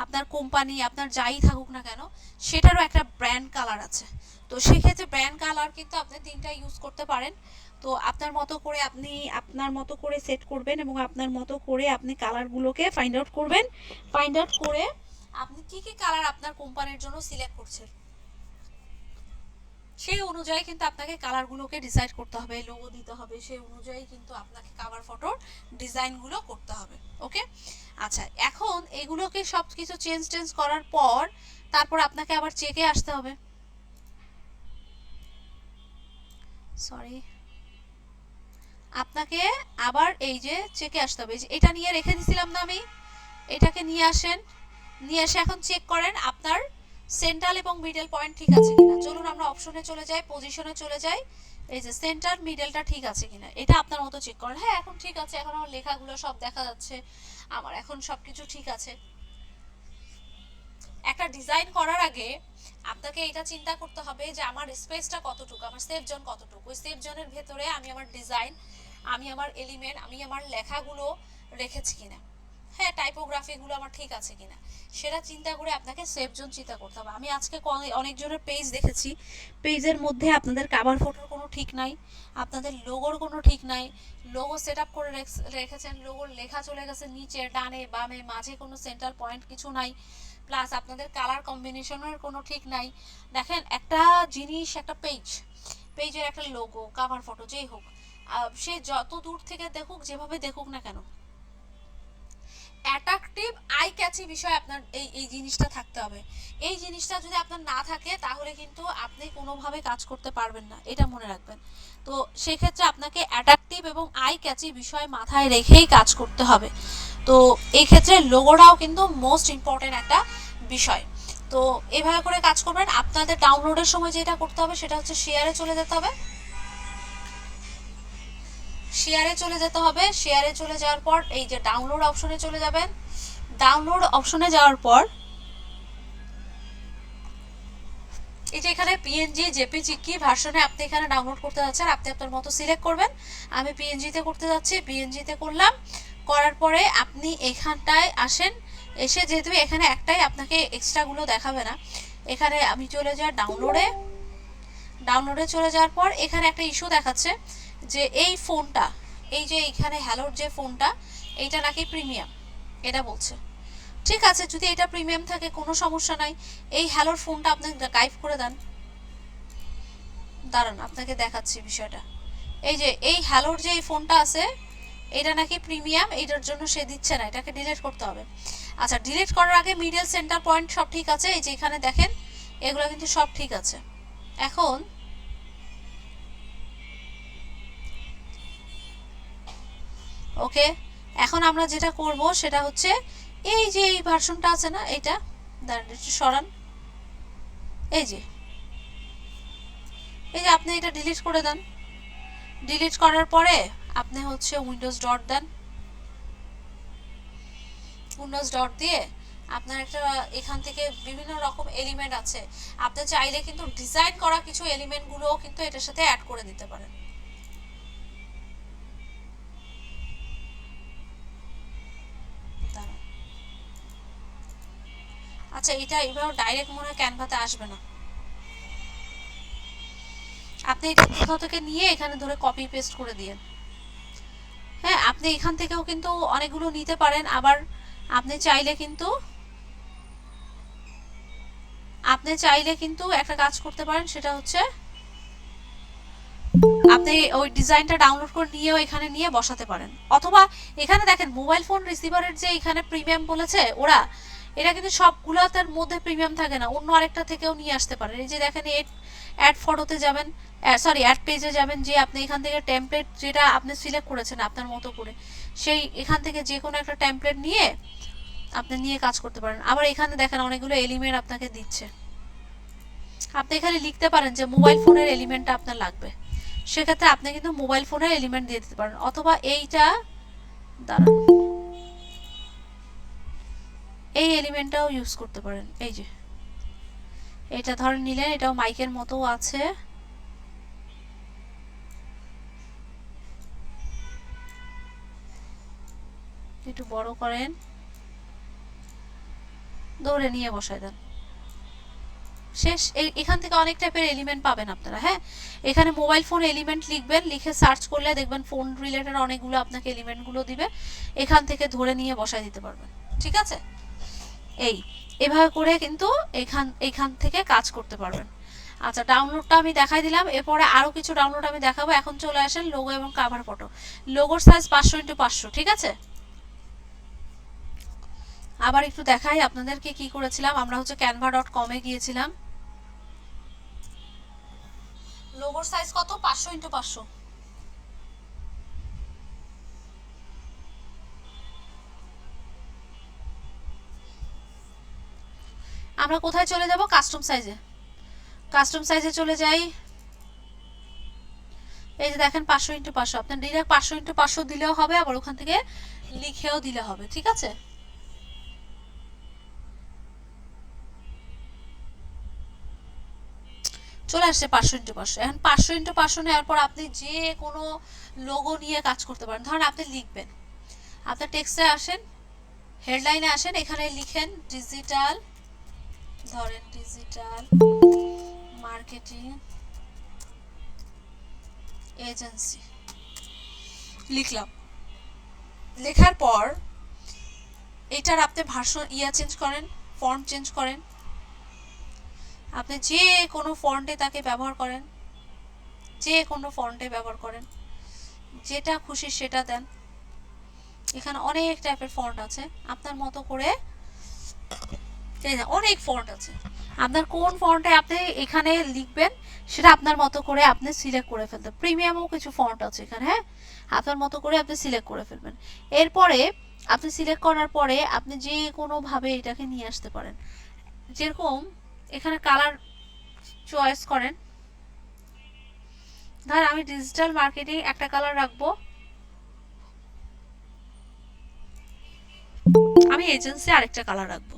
[SPEAKER 1] আপনার কোম্পানি, আপনার যাই থাকুক না কেন, সেটারও একটা ব্র্যান্ড কালার আছে। তো সেক্ষেত্রে ব্র্যান্ড কালার কিন্তু আপনি তিনটা ইউজ করতে পারেন। তো আপনার মতো করে আপনি আপনার মতো করে সেট করবেন এবং আপনার মতো করে আপনি কালারগুলোকে ফাইন্ড আউট করবেন। ফাইন্ড আউট করে আপনি কি কি কালার আপনার কোম্পানির জন্য সিলেক্ট করছেন, সেই অনুযায়ী কিন্তু আপনাকে কালারগুলোকে ডিসাইড করতে হবে, লোগো দিতে হবে, সেই অনুযায়ী কিন্তু আপনাকে কভার ফটোর ডিজাইনগুলো করতে হবে। ওকে, আচ্ছা এখন এগুলোকে সব কিছু চেঞ্জ করার পর তারপর আপনাকে আবার চেকে আসতে হবে। সরি, আপনাকে আবার এই যে চেকে আসতে হবে। এটা নিয়ে রেখে দিয়েছিলাম না আমি, এটাকে নিয়ে আসেন, নিয়ে এসে এখন চেক করেন আপনার সেন্টার এবং মিডল পয়েন্ট ঠিক আছে কিনা। চলুন আমরা অপশনে চলে যাই, পজিশনে চলে যাই। এই যে সেন্টার মিডলটা ঠিক আছে কিনা এটা আপনার মতো চেক করেন। হ্যাঁ এখন ঠিক আছে, এখন আমার লেখাগুলো সব দেখা যাচ্ছে, আমার এখন সবকিছু ঠিক আছে। একটা ডিজাইন করার আগে আপনাকে এটা চিন্তা করতে হবে যে আমার স্পেসটা কতটুকু, আমার সেফ জোন কতটুকু, ওই সেফ জোনের ভেতরে আমি আমার ডিজাইন, আমি আমার এলিমেন্ট, আমি আমার লেখাগুলো রেখেছি কিনা, হ্যাঁ টাইপোগ্রাফিগুলো আমার ঠিক আছে কিনা, সেটা চিন্তা করে আপনাকে সেফ জোন চিন্তা করতে হবে। আমি আজকে অনেকজনের পেজ দেখেছি, পেজের মধ্যে আপনাদের কাভার ফটোর কোনো ঠিক নাই, আপনাদের লোগোর কোনো ঠিক নাই, লোগো সেট আপ করে রেখেছেন, লোগোর লেখা চলে গেছে নিচে ডানে বামে, মাঝে কোনো সেন্টার পয়েন্ট কিছু নাই, প্লাস আপনাদের কালার কম্বিনেশনের কোনো ঠিক নাই। দেখেন একটা জিনিস, একটা পেজের একটা লোগো, কাভার ফটো যেই হোক, সে যত দূর থেকে দেখুক, যেভাবে দেখুক না কেন, অ্যাট্রাকটিভ আই ক্যাচি বিষয় আপনার এই জিনিসটা থাকতে হবে। এই জিনিসটা যদি আপনার না থাকে তাহলে কিন্তু আপনি কোনোভাবে কাজ করতে পারবেন না, এটা মনে রাখবেন। তো সেক্ষেত্রে আপনাকে অ্যাট্রাকটিভ এবং আই ক্যাচি বিষয় মাথায় রেখেই কাজ করতে হবে। তো এই ক্ষেত্রে লোগোটাও কিন্তু মোস্ট ইম্পর্টেন্ট একটা বিষয়। তো এভাবে করে কাজ করবেন। আপনাদের ডাউনলোডের সময় যেটা করতে হবে সেটা হচ্ছে শেয়ারে চলে যেতে হবে, শেয়ারে চলে যেতে হবে। শেয়ারে চলে যাওয়ার পর এই যে ডাউনলোড অপশনে চলে যাবেন। ডাউনলোড অপশনে যাওয়ার পর এই যে এখানে পিএনজি জেপিজি কি ভার্সনে আপনি এখানে ডাউনলোড করতে যাচ্ছেন আপনি আপনার মতো সিলেক্ট করবেন। আমি পিএনজিতে করতে যাচ্ছি, পিএনজিতে করলাম। করার পরে আপনি এখানটায় আসেন, এসে যেহেতু এখানে একটাই আপনাকে এক্সট্রাগুলো দেখাবে না, এখানে আমি চলে যাই ডাউনলোডে। ডাউনলোডে চলে যাওয়ার পর এখানে একটা ইস্যু দেখাচ্ছে যে এই ফোনটা, এই যে এখানে হ্যালোর যে ফোনটা, এইটা নাকি প্রিমিয়াম, এটা বলছে। ঠিক আছে, যদি এটা প্রিমিয়াম থাকে কোনো সমস্যা নাই, এই হ্যালোর ফোনটা আপনি গাইব করে দেন। দাঁড়ান আপনাকে দেখাচ্ছি বিষয়টা। এই যে এই হ্যালোর যে এই ফোনটা আছে, এটা নাকি প্রিমিয়াম, এটার জন্য সে দিচ্ছে না, এটাকে ডিলিট করতে হবে। আচ্ছা, ডিলিট করার আগে মিডল সেন্টার পয়েন্ট সব ঠিক আছে, এই যে এখানে দেখেন এগুলো কিন্তু সব ঠিক আছে। এখন ওকে, এখন আমরা যেটা করব সেটা হচ্ছে এই যে এই ভার্সনটা আছে না, এটা দাঁড়ান একটু সরান। এই যে আপনি এটা ডিলিট করে দেন। ডিলিট করার পরে আপনি হচ্ছে উইন্ডোজ ডট দেন। উইন্ডোজ ডট দিয়ে আপনার একটা এখান থেকে বিভিন্ন রকম এলিমেন্ট আছে, আপনি চাইলে কিন্তু ডিজাইন করা কিছু এলিমেন্টগুলোও কিন্তু এটার সাথে অ্যাড করে দিতে পারেন। আচ্ছা, এটা এবার ডাইরেক্ট মনে হয় ক্যানভাতে আসবে না, আপনি এটা কোথাও থেকে নিয়ে এখানে ধরে কপি পেস্ট করে দিয়েন। হ্যাঁ, আপনি এখান থেকেও কিন্তু অনেকগুলো নিতে পারেন, আবার আপনি চাইলে কিন্তু একটা কাজ করতে পারেন, সেটা হচ্ছে আপনি ওই ডিজাইনটা ডাউনলোড করে নিয়েও এখানে নিয়ে বসাতে পারেন। অথবা এখানে দেখেন মোবাইল ফোন রিসিভারের যে এখানে প্রিমিয়াম বলেছে ওরা, এটা কিন্তু সবগুলোর মধ্যে প্রিমিয়াম থাকে না, অন্য আরেকটা থেকেও নিয়ে আসতে পারেন। এই যে দেখেন অ্যাড ফটোতে যাবেন, সরি অ্যাড পেজে যাবেন, যে আপনি এখান থেকে টেমপ্লেট যেটা আপনি সিলেক্ট করেছেন আপনার মতো করে, সেই এখান থেকে যে কোনো একটা টেমপ্লেট নিয়ে আপনি নিয়ে কাজ করতে পারেন। আবার এখানে দেখেন অনেকগুলো এলিমেন্ট আপনাকে দিচ্ছে, আপনি এখানে লিখতে পারেন যে মোবাইল ফোনের এলিমেন্টটা আপনার লাগবে, সেক্ষেত্রে আপনি কিন্তু মোবাইল ফোনের এলিমেন্ট দিয়ে দিতে পারেন। অথবা এইটা দাঁড়ান, এই এলিমেন্টটাও ইউজ করতে পারেন। এই যে এটা ধরেন নিলেন, এটাও মাইকের মতো আছে, একটু বড় করেন, ধরে নিয়ে বসায় দেন, শেষ। এখান থেকে অনেক টাইপের এলিমেন্ট পাবেন আপনারা। হ্যাঁ, এখানে মোবাইল ফোন এলিমেন্ট লিখবেন, লিখে সার্চ করলে দেখবেন ফোন রিলেটেড অনেকগুলো আপনাকে এলিমেন্টগুলো দিবে, এখান থেকে ধরে নিয়ে বসায় দিতে পারবেন। ঠিক আছে, এভাবে করে কিন্তু এখান থেকে কাজ করতে পারবেন। আচ্ছা, ডাউনলোডটা আমি দেখাই দিলাম, এরপরে আরও কিছু ডাউনলোড আমি দেখাবো। এখন চলে আসেন লোগো এবং কাভার ফটো। লোগোর সাইজ 500x500, ঠিক আছে। আবার একটু দেখাই আপনাদেরকে কি করেছিলাম, আমরা হচ্ছে canva.com-এ গিয়েছিলাম। লোগোর সাইজ কত? 500x500। আমরা কোথায় চলে যাব? কাস্টম সাইজে। কাস্টম সাইজে চলে যাই। এই যে দেখেন 500x500, আপনার ডিরেক্ট 500x500 দিলেও হবে, আবার ওখান থেকে লিখেও দিলে হবে, ঠিক আছে? চলে আসছে 500x500। এখন 500x500 নেওয়ার পর আপনি যে কোনো লোগো নিয়ে কাজ করতে পারেন। ধরেন আপনি লিখবেন, আপনার টেক্সটে আসেন, হেডলাইনে আসেন, এখানে লিখেন ডিজিটাল, ধরেন ডিজিটাল মার্কেটিং এজেন্সি লিখলাম। লেখার পর এটার আপনি ভার্সন চেঞ্জ করেন, ফন্ট চেঞ্জ করেন, আপনি যে কোনো ফন্টে তাকে ব্যবহার করেন, যে কোনো ফন্টে ব্যবহার করেন, যেটা খুশি সেটা দেন। এখানে অনেক টাইপের ফন্ট আছে, আপনার মতো করে অনেক ফন্ট আছে। আপনার কোন ফন্টে আপনি এখানে লিখবেন সেটা আপনার মতো করে আপনি সিলেক্ট করে ফেলতে। প্রিমিয়ামও কিছু ফন্ট আছে এখানে, হ্যাঁ, আপনার মতো করে আপনি সিলেক্ট করে ফেলবেন। এরপরে আপনি সিলেক্ট করার পরে আপনি যে কোনোভাবে এটাকে নিয়ে আসতে পারেন। যেরকম এখানে কালার চয়েস করেন, ধর আমি ডিজিটাল মার্কেটিং একটা কালার রাখবো, আমি এজেন্সি আরেকটা কালার রাখবো,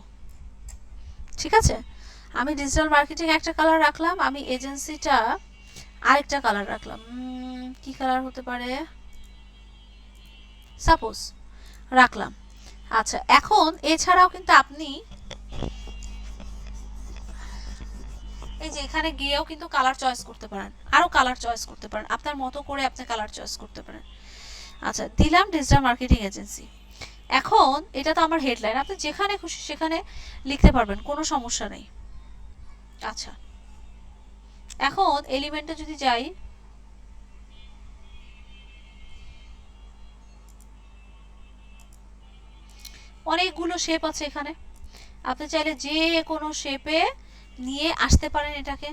[SPEAKER 1] ঠিক আছে? আমি ডিজিটাল মার্কেটিং একটা কালার রাখলাম, আমি এজেন্সিটা আরেকটা কালার রাখলাম। কি কালার হতে পারে? সাপোজ রাখলাম। আচ্ছা, এখন এছাড়াও কিন্তু আপনি এই যে এখানে গিয়েও কিন্তু কালার চয়েস করতে পারেন, আরো কালার চয়েস করতে পারেন, আপনার মতো করে আপনি কালার চয়েস করতে পারেন। আচ্ছা, দিলাম ডিজিটাল মার্কেটিং এজেন্সি। এখন এটা তো আমার হেডলাইন, আপনি যেখানে খুশি সেখানে লিখতে পারবেন, কোনো সমস্যা নেই। আচ্ছা, এখন এলিমেন্টে যদি যাই, অনেকগুলো শেপ আছে এখানে, আপনি চাইলে যে কোনো শেপে নিয়ে আসতে পারেন এটাকে,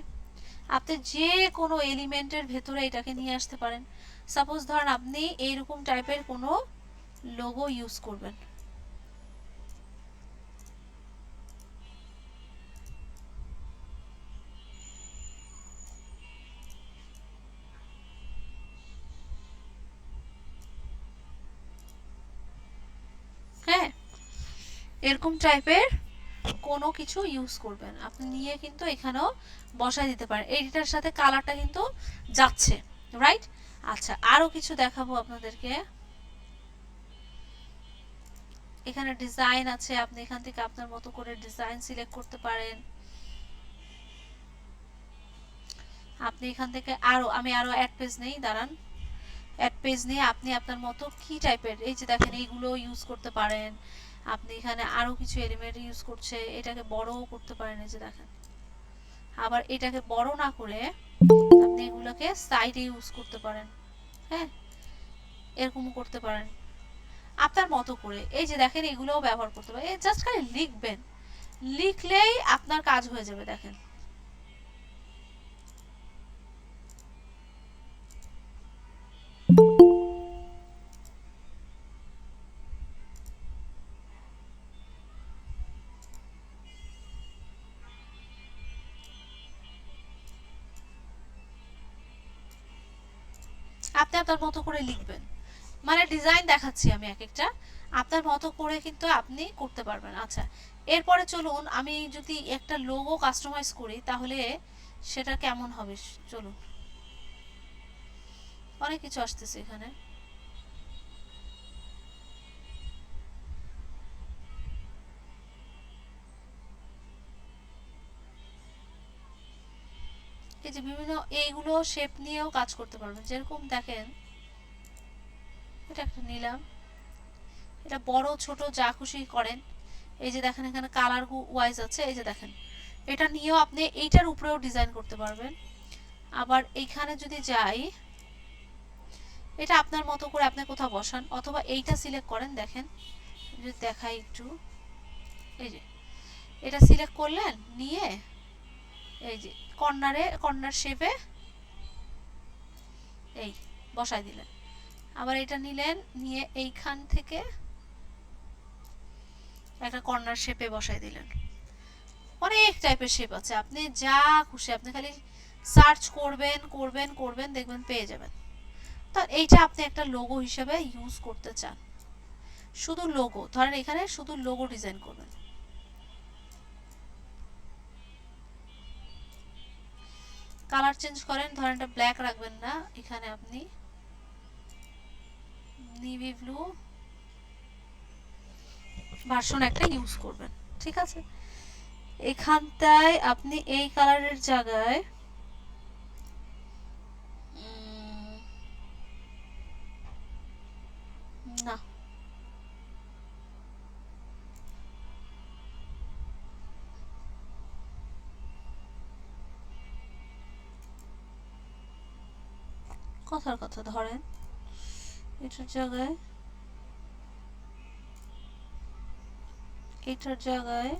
[SPEAKER 1] আপনি যে কোনো এলিমেন্টের ভেতরে এটাকে নিয়ে আসতে পারেন। সাপোজ ধরেন আপনি এইরকম টাইপের কোনো লোগো ইউজ করবেন, হ্যাঁ, এরকম টাইপের কোনো কিছু ইউজ করবেন, আপনি নিয়ে কিন্তু এখানেও বসায় দিতে পারেন। এইটার সাথে কালারটা কিন্তু যাচ্ছে, রাইট? আচ্ছা, আরো কিছু দেখাবো আপনাদেরকে। এখানে ডিজাইন আছে, আপনি এখান থেকে আপনার মতো করে ডিজাইন সিলেক্ট করতে পারেন। আপনি এখান থেকে আমি আরো অ্যাড পেজ নেই, দাঁড়ান, অ্যাড পেজ নিয়ে আপনি আপনার মতো কি টাইপের, এই যে দেখেন এইগুলো ইউজ করতে পারেন। আপনি এখানে আরো কিছু এলিমেন্ট ইউজ করছে, এটাকে বড়ও করতে পারেন, এই যে দেখেন। আবার এটাকে বড় না করে আপনি এগুলোকে সাইডে ইউজ করতে পারেন, হ্যাঁ, এরকমও করতে পারেন আপনার মতো করে। এই যে দেখেন এগুলোও ব্যবহার করতে পারেন। জাস্ট খালি লিখবেন, লিখলেই আপনার কাজ হয়ে যাবে। দেখেন আপনি আপনার মতো করে লিখবেন, মানে ডিজাইন দেখাচ্ছি আমি এক একটা, আপনার মতো করে কিন্তু আপনি করতে পারবেন। আচ্ছা, এরপরে চলুন আমি যদি একটা লোগো কাস্টমাইজ করি তাহলে সেটা কেমন হবে। চলুন, অনেক কিছু আসতেছে এখানে। এই যে বিভিন্ন এইগুলো শেপ নিয়েও কাজ করতে পারবেন। যেরকম দেখেন এটা একটা নিলাম, এটা বড় ছোট যা খুশি করেন। এই যে দেখেন এখানে কালার ওয়াইজ আছে, এই যে দেখেন এটা নিয়েও আপনি এইটার উপরেও ডিজাইন করতে পারবেন। আবার এইখানে যদি যাই, এটা আপনার মতো করে আপনি কোথাও বসান, অথবা এইটা সিলেক্ট করেন। দেখেন যদি দেখাই একটু, এই যে এটা সিলেক্ট করলেন, নিয়ে এই যে কর্নার শেপে এই বসাই দিলেন। আবার এটা নিলেন, নিয়ে এইখান থেকে একটা কর্নার শেপে বসাই দিলেন। অনেক টাইপের শেপ আছে, আপনি যা খুশি আপনি খালি সার্চ করবেন করবেন করবেন, দেখবেন পেয়ে যাবেন। তো এইটা আপনি একটা লোগো হিসেবে ইউজ করতে চান, শুধু লোগো, ধরেন এখানে শুধু লোগো ডিজাইন করবেন। কালার চেঞ্জ করেন, ধরেন এটা ব্ল্যাক রাখবেন না, এখানে আপনি নেভি ব্লু ভার্সন একটা ইউজ করবেন, ঠিক আছে। এখানটায় আপনি এই কালারের জায়গায় না, কথার কথা, ধরেন এটার জায়গায়, এটার জায়গায়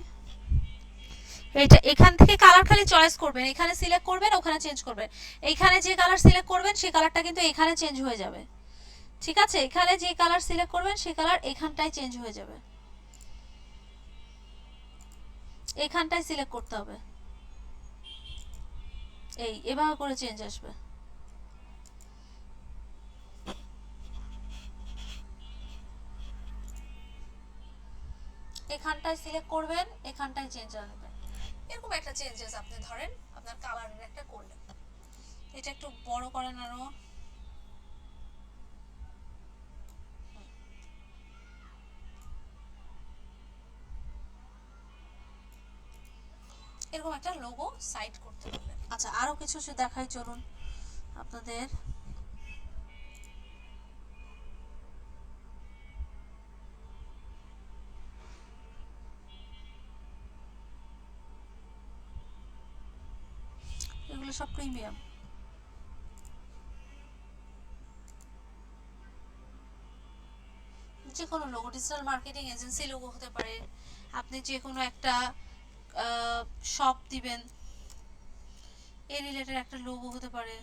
[SPEAKER 1] এইটা, এখান থেকে কালার খালি চয়েস করবেন, এখানে সিলেক্ট করবেন, ওখানে চেঞ্জ করবেন। এইখানে যে কালার সিলেক্ট করবেন সেই কালারটা কিন্তু এখানে চেঞ্জ হয়ে যাবে, ঠিক আছে। এখানে যে কালার সিলেক্ট করবেন সেই কালার এখানটায় চেঞ্জ হয়ে যাবে, এখানটায় সিলেক্ট করতে হবে, এই এভাবে করে চেঞ্জ আসবে। এখানটায় সিলেক্ট করবেন, এখানটায় চেঞ্জ আসবে, এরকম একটা চেঞ্জেস আপনি ধরেন আপনার কালারের একটা করলেন। এটা একটু বড় করেন আরো, এরকম একটা লোগো সাইড করতে পারবেন। আচ্ছা আরো কিছু দেখাই, চলুন আপনাদের। এগুলো সব প্রিমিয়াম, যে কোনো logo, digital marketing agency logo হতে পারে, আপনি যে কোনো একটা শপ দিবেন এই রিলেটেড একটা লোগো হতে পারে।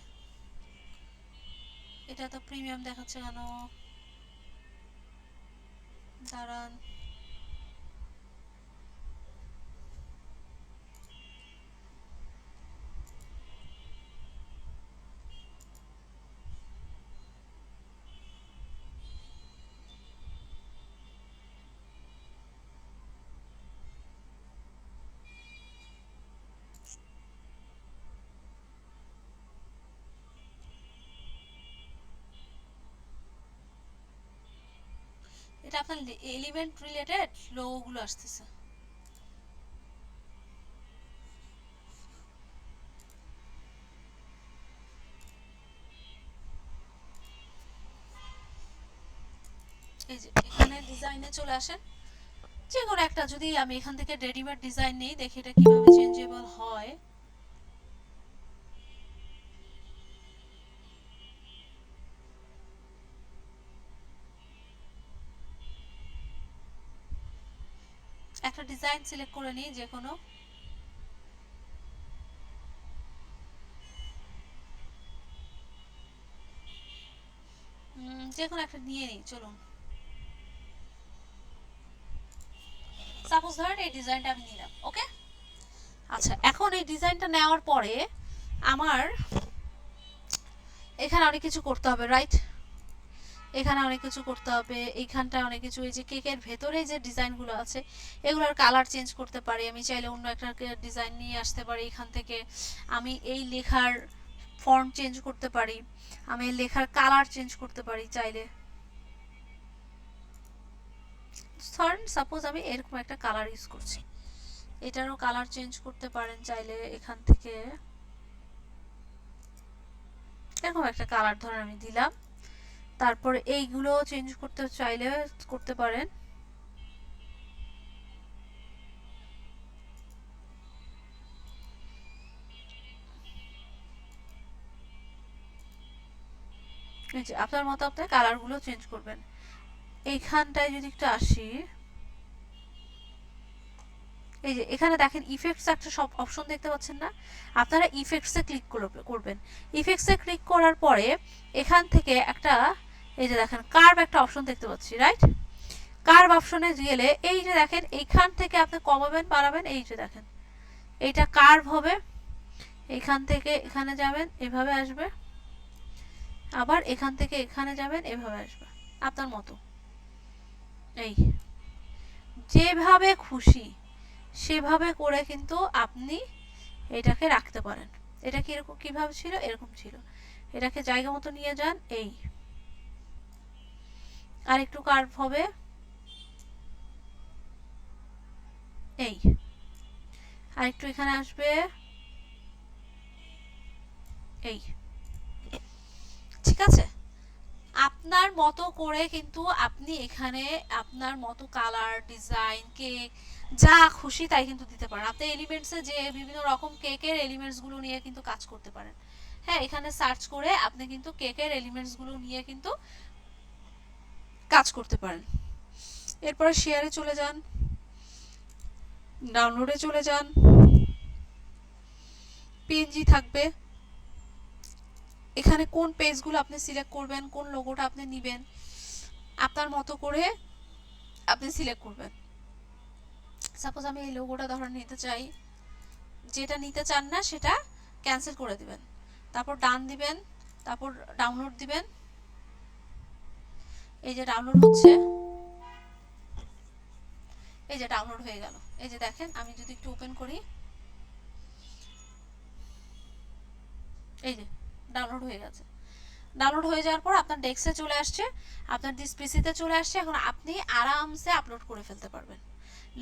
[SPEAKER 1] এটা তো প্রিমিয়াম দেখাচ্ছে কেন, দাঁড়ান, এটা আপনার এলিমেন্ট রিলেটেড লোগোগুলো আসতেছে। এই যে এখানে ডিজাইনে চলে আসেন, যে কোনো একটা, যদি আমি এখান থেকে রেডিমেড ডিজাইন নেই, দেখি এটা কিভাবে চেঞ্জেবল হয়। একটা ডিজাইন সিলেক্ট করে নিই, যে কোনো, যে কোনো একটা নিয়ে নিই, চলুন। সাপোজ ধরেন এই ডিজাইনটা আমি নিলাম, ওকে। আচ্ছা এখন এই ডিজাইনটা নেওয়ার পরে আমার এখানে অনেক কিছু করতে হবে, রাইট। এখানে অনেক কিছু করতে হবে, এইখানটায় অনেক কিছু, এই যে কেকের ভেতরে যে ডিজাইনগুলো আছে এগুলোর কালার চেঞ্জ করতে পারি, আমি চাইলে অন্য একটা ডিজাইন নিয়ে আসতে পারি। এখান থেকে আমি এই লেখার ফন্ট চেঞ্জ করতে পারি, আমি এই লেখার কালার চেঞ্জ করতে পারি চাইলে। ধরেন সাপোজ আমি এরকম একটা কালার ইউজ করছি, এটারও কালার চেঞ্জ করতে পারেন চাইলে। এখান থেকে এরকম একটা কালার ধরেন আমি দিলাম, তারপরে এইগুলো চেঞ্জ করতে চাইলে করতে পারেন। এই যে আপনার মতো আপনি কালারগুলো চেঞ্জ করবেন। এইখানটায় যদি একটু আসি, এই যে এখানে দেখেন ইফেক্টস একটা সব অপশন দেখতে পাচ্ছেন না, আপনারা ইফেক্টসে ক্লিক করবেন। ইফেক্টসে ক্লিক করার পরে এখান থেকে একটা, এই যে দেখেন কার্ভ একটা অপশন দেখতে পাচ্ছি, রাইট। কার্ভ অপশনে গেলে এই যে দেখেন এইখান থেকে আপনি কমাবেন বাড়াবেন, এই যে দেখেন এইটা কার্ভ হবে, এখান থেকে এখানে যাবেন এভাবে আসবে, আবার এখান থেকে এখানে যাবেন এভাবে আসবে, আপনার মতো। এই যেভাবে খুশি সেভাবে করে কিন্তু আপনি এটাকে রাখতে পারেন। এটা কিরকম কিভাবে ছিল, এরকম ছিল, এটাকে জায়গা মতো নিয়ে যান, এই আর একটু কার্ভ হবে, এই আর একটু এখানে আসবে, এই ঠিক আছে। আপনার মতো করে কিন্তু আপনি এখানে আপনার মতো কালার ডিজাইন কেক যা খুশি তাই কিন্তু দিতে পারেন। আপনি এলিমেন্টসে যে বিভিন্ন রকম কেকের এলিমেন্টসগুলো নিয়ে কিন্তু কাজ করতে পারেন। হ্যাঁ, এখানে সার্চ করে আপনি কিন্তু কেকের এলিমেন্টসগুলো নিয়ে কিন্তু কাজ করতে পারেন। এরপরে শেয়ারে চলে যান, ডাউনলোডে চলে যান, পিএনজি থাকবে, এখানে কোন পেজগুলো আপনি সিলেক্ট করবেন, কোন লোগোটা আপনি নেবেন, আপনার মতো করে আপনি সিলেক্ট করবেন। সাপোজ আমি এই লোগোটা ধরে নিতে চাই, যেটা নিতে চান না সেটা ক্যান্সেল করে দিবেন, তারপর ডান দিবেন, তারপর ডাউনলোড দিবেন। এই যে ডাউনলোড হচ্ছে, এই যে ডাউনলোড হয়ে গেল, এই যে দেখেন আমি যদি একটু ওপেন করি, এই যে ডাউনলোড হয়ে গেছে। ডাউনলোড হয়ে যাওয়ার পর আপনার ডেস্কে চলে আসছে, আপনার পিসিতে চলে আসছে। এখন আপনি আরামসে আপলোড করে ফেলতে পারবেন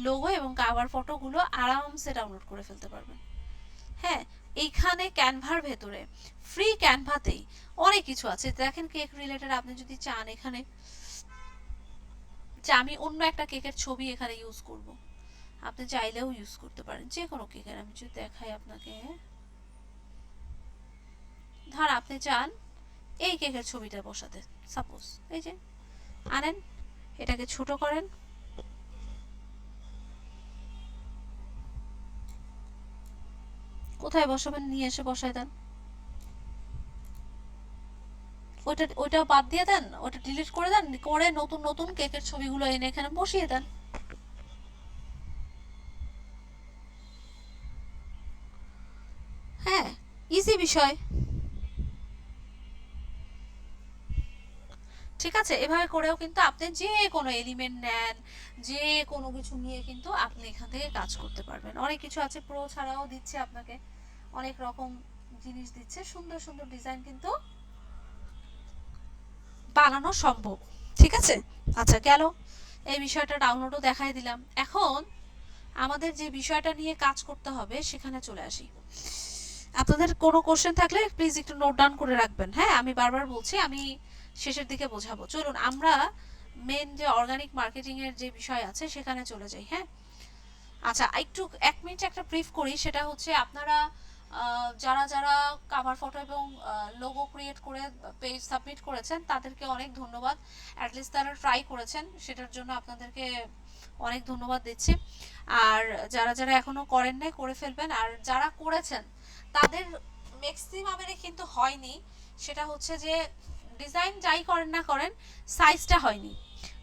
[SPEAKER 1] লোগো এবং কাভার ফটোগুলো, আরামসে ডাউনলোড করে ফেলতে পারবেন। হ্যাঁ, এইখানে ক্যানভার ভেতরে ফ্রি ক্যানভাতেই অনেক কিছু আছে। দেখেন কেক রিলেটেড আপনি যদি চান এখানে যে আমি অন্য একটা কেকের ছবি এখানে ইউজ করব, আপনি চাইলেও ইউজ করতে পারেন যে কোনো কেকের। আমি যদি দেখাই আপনাকে, ধর আপনি চান এই কেকের ছবিটা বসাতে, সাপোজ এই যে আনেন, এটাকে ছোট করেন, কোথায় বসাবেন নিয়ে এসে বসায় দেন, ওইটা বাদ দিয়ে দেন, ওটা ডিলিট করে দেন, করে নতুন নতুন কেকের ছবিগুলো এনে এখানে বসিয়ে দেন। হ্যাঁ, ইজি বিষয়। ঠিক আছে, এভাবে করেও কিন্তু আপনি যে কোনো এলিমেন্ট নেন, যে কোনো কিছু নিয়ে কিন্তু আপনি এখান থেকে কাজ করতে পারবেন। অনেক কিছু আছে, প্রো ছাড়াও দিচ্ছে আপনাকে, অনেক রকম জিনিস দিচ্ছে, সুন্দর সুন্দর ডিজাইন কিন্তু বানানো সম্ভব। ঠিক আছে, আচ্ছা গেল এই বিষয়টা, ডাউনলোডও দেখাই দিলাম। এখন আমাদের যে বিষয়টা নিয়ে কাজ করতে হবে সেখানে চলে আসি। আপনাদের কোনো কোশ্চেন থাকলে প্লিজ একটু নোট ডাউন করে রাখবেন। হ্যাঁ, আমি বারবার বলছি, আমি শেষের দিকে বোঝাবো। চলুন আমরা মেন যে অর্গানিক মার্কেটিং এর যে বিষয় আছে সেখানে চলে যাই। হ্যাঁ, আচ্ছা একটু 1 মিনিট একটা ব্রিফ করি। সেটা হচ্ছে আপনারা যারা যারা কাভার ফটো এবং লোগো ক্রিয়েট করে পেজ সাবমিট করেছেন তাদেরকে অনেক ধন্যবাদ। অ্যাটলিস্ট তারা ট্রাই করেছেন, সেটার জন্য আপনাদেরকে অনেক ধন্যবাদ দিচ্ছি। আর যারা যারা এখনো করেন নাই করে ফেলবেন। আর যারা করেছেন তাদের ম্যাক্সিমামেরই কিন্তু হয়নি, সেটা হচ্ছে যে ডিজাইন যাই করেন না করেন সাইজটা হয়নি।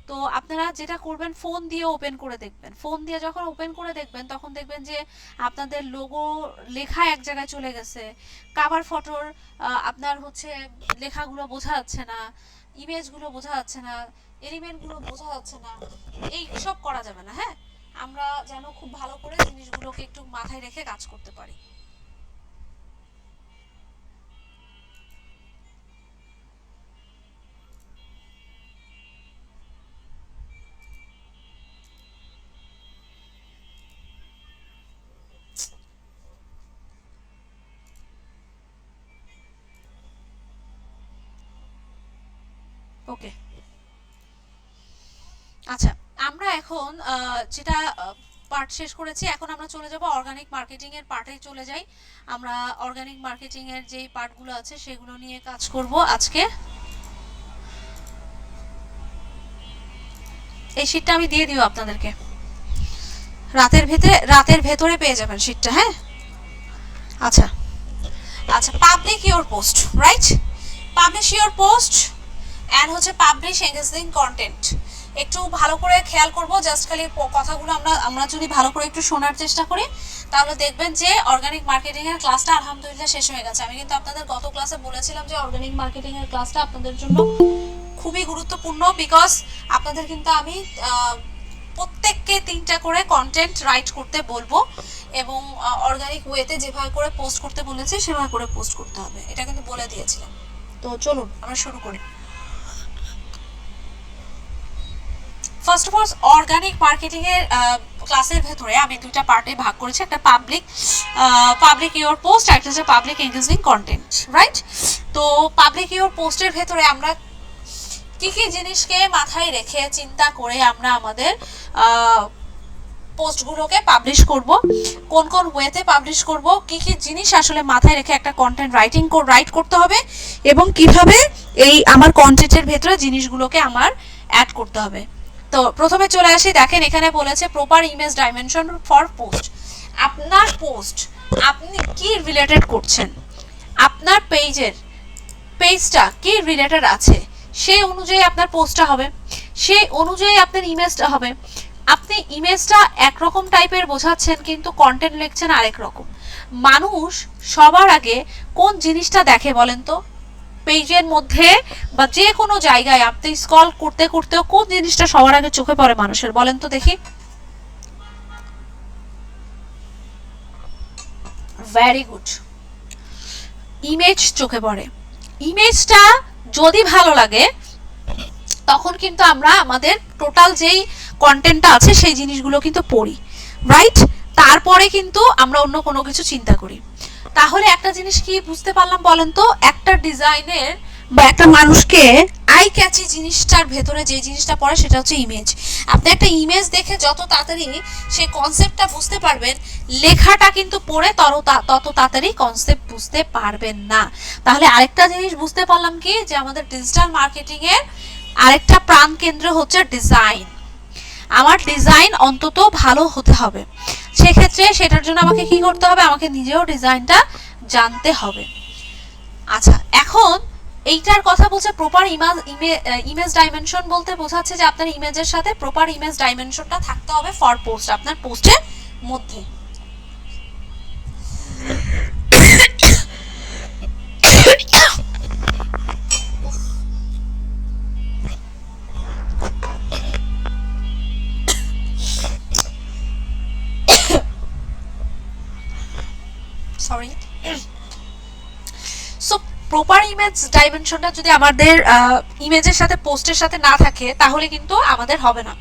[SPEAKER 1] তো আপনারা যেটা করবেন, ফোন দিয়ে ওপেন করে দেখবেন। ফোন দিয়ে যখন ওপেন করে দেখবেন তখন দেখবেন যে আপনাদের লোগো লেখা এক জায়গায় চলে গেছে, কাভার ফটোর আপনার হচ্ছে লেখাগুলো বোঝা যাচ্ছে না, ইমেজগুলো বোঝা যাচ্ছে না, এলিমেন্টগুলো বোঝা যাচ্ছে না। এই সব করা যাবে না। হ্যাঁ, আমরা যেন খুব ভালো করে জিনিসগুলোকে একটু মাথায় রেখে কাজ করতে পারি। ওকে, আচ্ছা আমরা এখন যেটা পার্ট শেষ করেছি, এখন আমরা চলে যাব অর্গানিক মার্কেটিং এর পার্টে চলে যাই। আমরা অর্গানিক মার্কেটিং এর যে পার্টগুলো আছে সেগুলো নিয়ে কাজ করব আজকে। এই শীটটা আমি দিয়ে দিব আপনাদেরকে, রাতের ভেতরে পেয়ে যাবেন শীটটা। হ্যাঁ, আচ্ছা আচ্ছা, public your post, right, publish your post and হচ্ছে পাবলিশ এঙ্গেজিং কন্টেন্ট। একটু ভালো করে খেয়াল করব, জাস্ট খালি কথাগুলো আমরা আমরা যদি ভালো করে একটু শোনার চেষ্টা করি তাহলে দেখবেন যে অর্গানিক মার্কেটিং এর ক্লাসটা আলহামদুলিল্লাহ শেষ হয়ে গেছে। আমি কিন্তু আপনাদের গত ক্লাসে বলেছিলাম যে অর্গানিক মার্কেটিং এর ক্লাসটা আপনাদের জন্য খুবই গুরুত্বপূর্ণ, বিকজ আপনাদের কিন্তু আমি প্রত্যেককে 3টা করে কন্টেন্ট রাইট করতে বলবো এবং অর্গানিক ওয়েতে যেভাবে করে পোস্ট করতে বলেছি সেভাবে করে পোস্ট করতে হবে, এটা কিন্তু বলে দিয়েছিলাম। তো চলুন আমরা শুরু করি। First of all organic marketing এর ক্লাসের ভেতরে আমি 2টা পার্টে ভাগ করেছি, একটা পাবলিক ইওর পোস্ট, একটা হচ্ছে পাবলিক এনগেজিং কন্টেন্ট, রাইট? তো পাবলিক ইওর পোস্টের ভেতরে আমরা কি কি জিনিসকে মাথায় রেখে চিন্তা করে আমরা আমাদের পোস্টগুলোকে পাবলিশ করব, কোন কোন ওয়েতে পাবলিশ করব, কি কি জিনিস আসলে মাথায় রেখে একটা কন্টেন্ট রাইট করতে হবে এবং কিভাবে এই আমার কন্টেন্টের ভেতরে জিনিসগুলোকে আমার অ্যাড করতে হবে। তো প্রথমে চলে আসি, দেখেন এখানে বলেছে proper image dimension for post. আপনার পোস্ট আপনি কি রিলেটেড করছেন, আপনার পেজটা কি রিলেটেড আছে সেই অনুযায়ী আপনার পোস্টটা হবে, সেই অনুযায়ী আপনার ইমেজটা হবে। আপনি ইমেজটা একরকম টাইপের বোঝাচ্ছেন কিন্তু কন্টেন্ট লিখছেন আরেক রকম। মানুষ সবার আগে কোন জিনিসটা দেখে বলেন তো? পেজের মধ্যে বা যে কোনো জায়গায় আপনি স্ক্রল করতে করতেও কোন জিনিসটা সবার আগে চোখে পড়ে মানুষের, বলেন তো দেখি? ভেরি গুড, ইমেজ চোখে পড়ে। ইমেজটা যদি ভালো লাগে তখন কিন্তু আমরা আমাদের টোটাল যেই কন্টেন্টটা আছে সেই জিনিসগুলো কিন্তু পড়ি, রাইট? তারপরে কিন্তু আমরা অন্য কোনো কিছু চিন্তা করি। তাহলে একটা জিনিস কি বুঝতে পারলাম বলেন তো, একটা ডিজাইনের বা একটা মানুষকে আই ক্যাচি জিনিসটার ভেতরে যে জিনিসটা পড়ে সেটা হচ্ছে ইমেজ। আপনি একটা ইমেজ দেখে যত তাড়াতাড়ি সেই কনসেপ্টটা বুঝতে পারবেন, লেখাটা কিন্তু পড়ে তত তাড়াতাড়ি কনসেপ্ট বুঝতে পারবেন না। তাহলে আরেকটা জিনিস বুঝতে পারলাম কি, যে আমাদের ডিজিটাল মার্কেটিং এর আরেকটা প্রাণ কেন্দ্র হচ্ছে ডিজাইন। আমার ডিজাইন অন্তত ভালো হতে হবে, সেক্ষেত্রে সেটার জন্য আমাকে কি করতে হবে, আমাকে নিজেও ডিজাইনটা জানতে হবে। আচ্ছা, এখন এইটার কথা বলছে প্রপার ইমেজ ডাইমেনশন, বলতে বোঝাচ্ছে যে আপনার ইমেজের সাথে প্রপার ইমেজ ডাইমেনশনটা থাকতে হবে ফর পোস্ট, আপনার পোস্টের মধ্যে। সরি। সো প্রপার ইমেজ ডাইমেনশনটা যদি আমাদের ইমেজের সাথে পোস্টের সাথে না থাকে তাহলে কিন্তু আমাদের হবে না।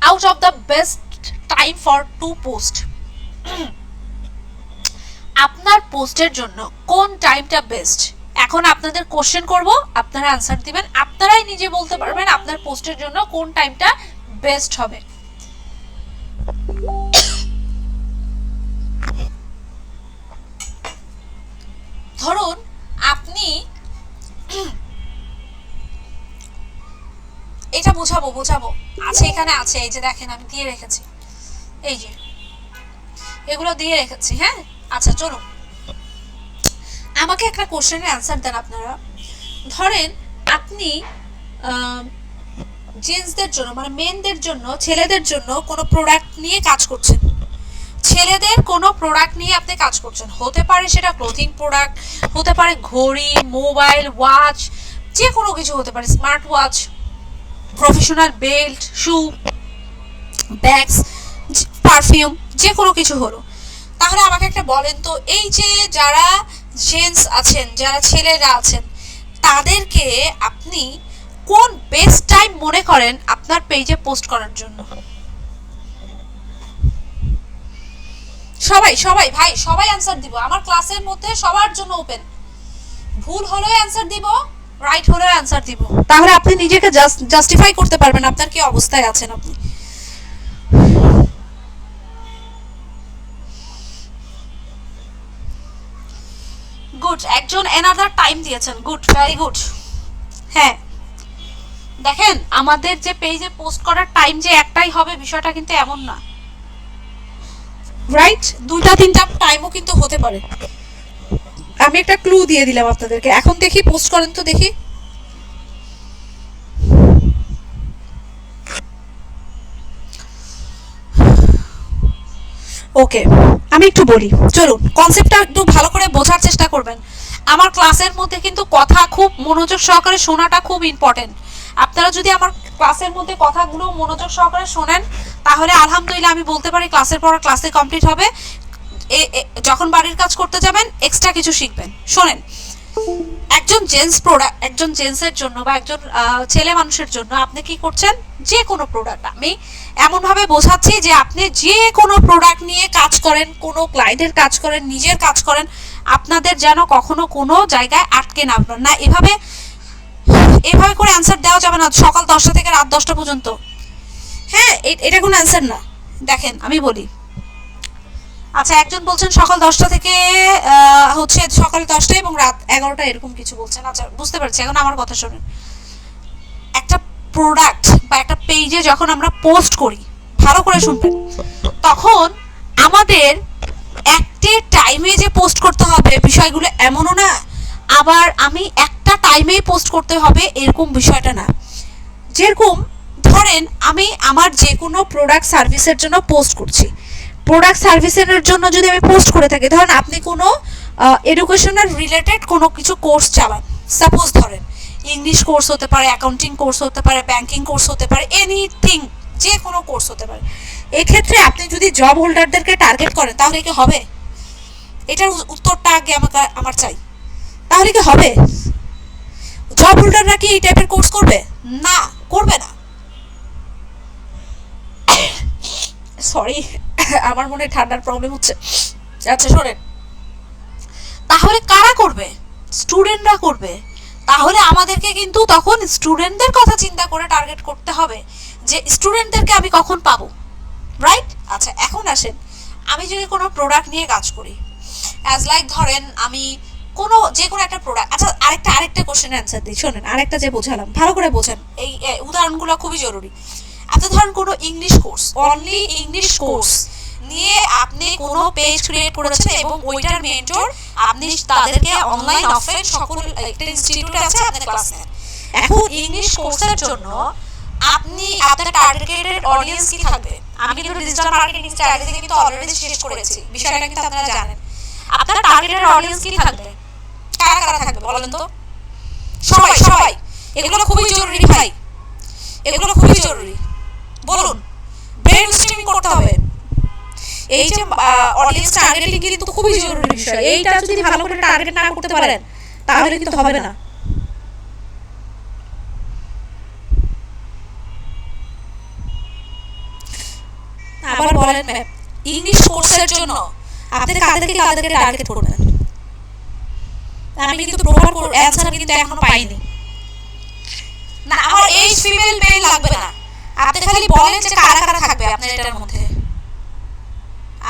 [SPEAKER 1] Out of the best time for to post, আপনার পোস্টের জন্য কোন টাইমটা বেস্ট? এখন আপনাদের কোশ্চেন করব, আপনারা আনসার দিবেন, আপনারাই নিজে বলতে পারবেন আপনার পোস্টের জন্য কোন টাইমটা বেস্ট হবে। ধরুন আপনি এটা বোঝাবো আছে, এখানে আছে, এই যে দেখেন আমি দিয়ে রেখেছি, এই যে এগুলো দিয়ে রেখেছি, হ্যাঁ? আচ্ছা চলুন আমাকে একটা কোশ্চেনের অ্যান্সার দেন আপনারা। ধরেন আপনি জেন্টসদের জন্য মানে মেনদের জন্য, ছেলেদের জন্য কোনো প্রোডাক্ট নিয়ে কাজ করছেন, ছেলেদের কোনো প্রোডাক্ট নিয়ে আপনি কাজ করছেন, হতে পারে সেটা ক্লোথিং প্রোডাক্ট, হতে পারে ঘড়ি, মোবাইল, ওয়াচ, যে কোনো কিছু হতে পারে, স্মার্ট ওয়াচ, প্রফেশনাল বেল্ট, শু, ব্যাগস, পারফিউম, যে কোনো কিছু হলো। তাহলে আমাকে একটা বলেন তো, এই যে যারা জেন্টস আছেন, যারা ছেলেরা আছেন, তাদেরকে আপনি কোন বেস্ট টাইম মনে করেন আপনার পেজে পোস্ট করার জন্য? সবাই ভাই সবাই অ্যানসার দিব, আমার ক্লাসের মধ্যে সবার জন্য ওপেন। ভুল হলেও অ্যানসার দিব, রাইট হলেও অ্যানসার দিব, তাহলে আপনি নিজেকে জাস্টিফাই করতে পারবেন আপনার কি অবস্থায় আছেন আপনি। গুড, একজন এনাদার টাইম দিয়েছেন, গুড, ভেরি গুড। হ্যাঁ দেখেন আমাদের যে পেজে পোস্ট করার টাইম যে একটাই হবে বিষয়টা কিন্তু এমন না, রাইট? 2টা 3টা টাইমও কিন্তু হতে পারে। আমি একটা ক্লু দিয়ে দিলাম আপনাদেরকে, এখন দেখি পোস্ট করেন তো দেখি। ওকে, আমি একটু বলি, চলুন কনসেপ্টটা একটু ভালো করে বোঝার চেষ্টা করবেন। আমার ক্লাসের মধ্যে কিন্তু কথা খুব মনোযোগ সহকারে শোনাটা খুব ইম্পর্টেন্ট। আপনারা যদি আমার ক্লাসের মধ্যে কথাগুলো মনোযোগ সহকারে শোনেন, তাহলে আলহামদুলিল্লাহ আমি বলতে পারি ক্লাসের পর ক্লাসে কমপ্লিট হবে। যখন বাড়ির কাজ করতে যাবেন এক্সট্রা কিছু শিখবেন। শোনেন, একজন জেন্টসের জন্য বা একজন ছেলে মানুষের জন্য আপনি কি করছেন, যে কোনো প্রোডাক্ট, আমি এমনভাবে বোঝাচ্ছি যে আপনি যে কোনো প্রোডাক্ট নিয়ে কাজ করেন, কোনো ক্লায়েন্টের কাজ করেন, নিজের কাজ করেন, আপনাদের যেন কখনো কোনো জায়গায় আটকে না পড়েন না। এভাবে করে অ্যান্সার দেওয়া যাবে না সকাল 10টা থেকে রাত 10টা পর্যন্ত। হ্যাঁ, এটা কোনো অ্যান্সার না। দেখেন আমি বলি, আচ্ছা একজন বলছেন সকাল 10টা থেকে হচ্ছে সকাল 10টা এবং রাত 11টা এরকম কিছু বলছেন। আচ্ছা বুঝতে পারছি, এখন আমার কথা শুনুন। একটা প্রোডাক্ট বা একটা পেজে যখন আমরা পোস্ট করি, ভালো করে শুনবেন, তখন আমাদের একটা টাইমে যে পোস্ট করতে হবে বিষয়গুলো এমনও না, আবার আমি একটা টাইমেই পোস্ট করতে হবে এরকম বিষয়টা না। যেরকম ধরেন আমি আমার যে কোনো প্রোডাক্ট সার্ভিসের জন্য পোস্ট করছি, প্রোডাক্ট সার্ভিসের জন্য যদি আমি পোস্ট করে থাকি, ধরেন আপনি কোনো এডুকেশনাল রিলেটেড কোনো কিছু কোর্স চালান, সাপোজ ধরেন ইংলিশ কোর্স হতে পারে, অ্যাকাউন্টিং কোর্স হতে পারে, ব্যাংকিং কোর্স হতে পারে, এনিথিং, যে কোনো কোর্স হতে পারে। এক্ষেত্রে আপনি যদি জব হোল্ডারদেরকে টার্গেট করেন তাহলে কি হবে? এটার উত্তরটা আগে আমার চাই। তাহলে কি হবে? জব হোল্ডাররা কি এই টাইপের কোর্স করবে? না, করবে না। সরি, আমার মনে ঠান্ডার প্রবলেম হচ্ছে। আচ্ছা শোনেন, তাহলে কারা করবে? স্টুডেন্টরা করবে। তাহলে আমাদেরকে কিন্তু তখন স্টুডেন্টদের কথা চিন্তা করে টার্গেট করতে হবে যে স্টুডেন্টদেরকে আমি কখন পাবো, রাইট? আচ্ছা এখন আসেন, আমি যদি কোনো প্রোডাক্ট নিয়ে কাজ করি, অ্যাজ লাইক ধরেন আমি যে কোনো একটা প্রোডাক্ট। আচ্ছা আরেকটা কোশ্চেনের অ্যান্সার দিই, শোনেন, আরেকটা যে বোঝালাম ভালো করে বোঝেন, এই উদাহরণগুলো খুবই জরুরি। আপনি ধরেন কোনো English course, only English course নিয়ে আপনি কোনো পেজ ক্রিয়েট করেছেন এবং ওইটার মেন্টর আপনি তাদেরকে অনলাইন অফলাইন সকল একটা ইনস্টিটিউটে আছে আপনি ক্লাস নেন। এখন ইংলিশ কোর্সের জন্য আপনি আপনার টার্গেটেড অডিয়েন্স কি থাকবে? আমি কিন্তু ডিজিটাল মার্কেটিং স্ট্র্যাটেজি কিন্তু অলরেডি শেষ করেছি, বিষয়টা কিন্তু আপনারা জানেন। আপনার টার্গেটেড অডিয়েন্স কি থাকবে? কারা কারা থাকবে বলেন তো? সবাই। এগুলো খুবই জরুরি ভাই, এগুলো খুবই জরুরি। বলুন, ব্রেন স্ট্রিমিং করতে হবে। এই যে অডিয়েন্স টার্গেটিং কিন্তু খুবই জরুরি বিষয়। এইটা যদি ভালো করে টার্গেট না করতে পারেন তাহলে কিন্তু হবে না। আবার বলেন ম্যাম, ইংলিশ কোর্সের জন্য আপনি কাদেরকে টার্গেট করবেন? আমি কিন্তু প্রপার অ্যানসার কিন্তু এখনো পাইনি। না, আমার এইজ ফিমেল মেল লাগবে না, আপনি খালি বলেন যে কারা কারা থাকবে আপনার এটার মধ্যে।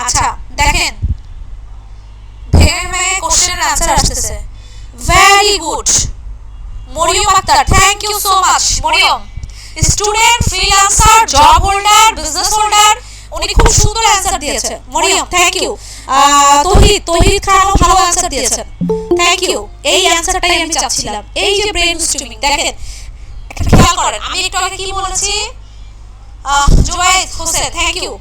[SPEAKER 1] আচ্ছা দেখেন, ভেবে কোশ্চেনের অ্যানসার আসতেছে। Very good Mariyam Akter, thank you so much Mariyam. Student, freelancer, job holder, business holder, উনি খুব সুন্দর অ্যানসার দিয়েছেন মরিয়ম, থ্যাংক ইউ। তৌহিদ খানও ভালো অ্যানসার দিয়েছেন, থ্যাংক ইউ। এই অ্যানসারটাই আমি চাচ্ছিলাম। এই যে ব্রেন স্ট্রিমিং, দেখেন একটা খেয়াল করেন, আমি একটু আগে কি বলেছি? Jubaid Hossain, thank you.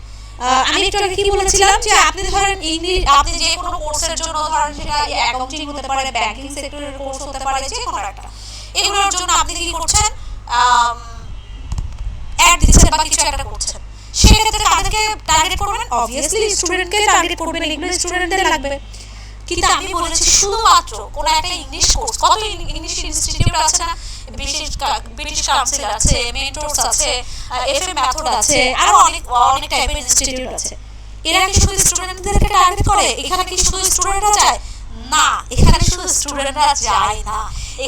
[SPEAKER 1] আমি একটু আগে কি বলেছিলাম যে আপনি ধরেন ইংলিশ, আপনি যে কোনো কোর্সের জন্য ধরেন সেটা অ্যাকাউন্টিং হতে পারে, ব্যাংকিং সেক্টরের কোর্স হতে পারে, যে কোনো একটা, এগুলোর জন্য আপনি কি করছেন? অ্যাড দিচ্ছেন বা কিছু একটা করছেন। সেক্ষেত্রে কাদেরকে টার্গেট করবেন? অবভিয়াসলি স্টুডেন্টকে টার্গেট করবেন, এগুলো স্টুডেন্টদের লাগবে। কিন্তু আমি বলেছি শুধুমাত্র কোনো একটা ইংলিশ কোর্স, কত ইংলিশ ইনস্টিটিউট আছে না, ব্রিটিশ কাউন্সিল আছে, মেন্টরস আছে, এফএম মেথড আছে, আরো অনেক টাইপের ইনস্টিটিউট আছে। এরা কি শুধু স্টুডেন্টদেরকে টার্গেট করে? এখানে কি শুধু স্টুডেন্টরা যায়? না, এখানে শুধু স্টুডেন্টরা যায় না।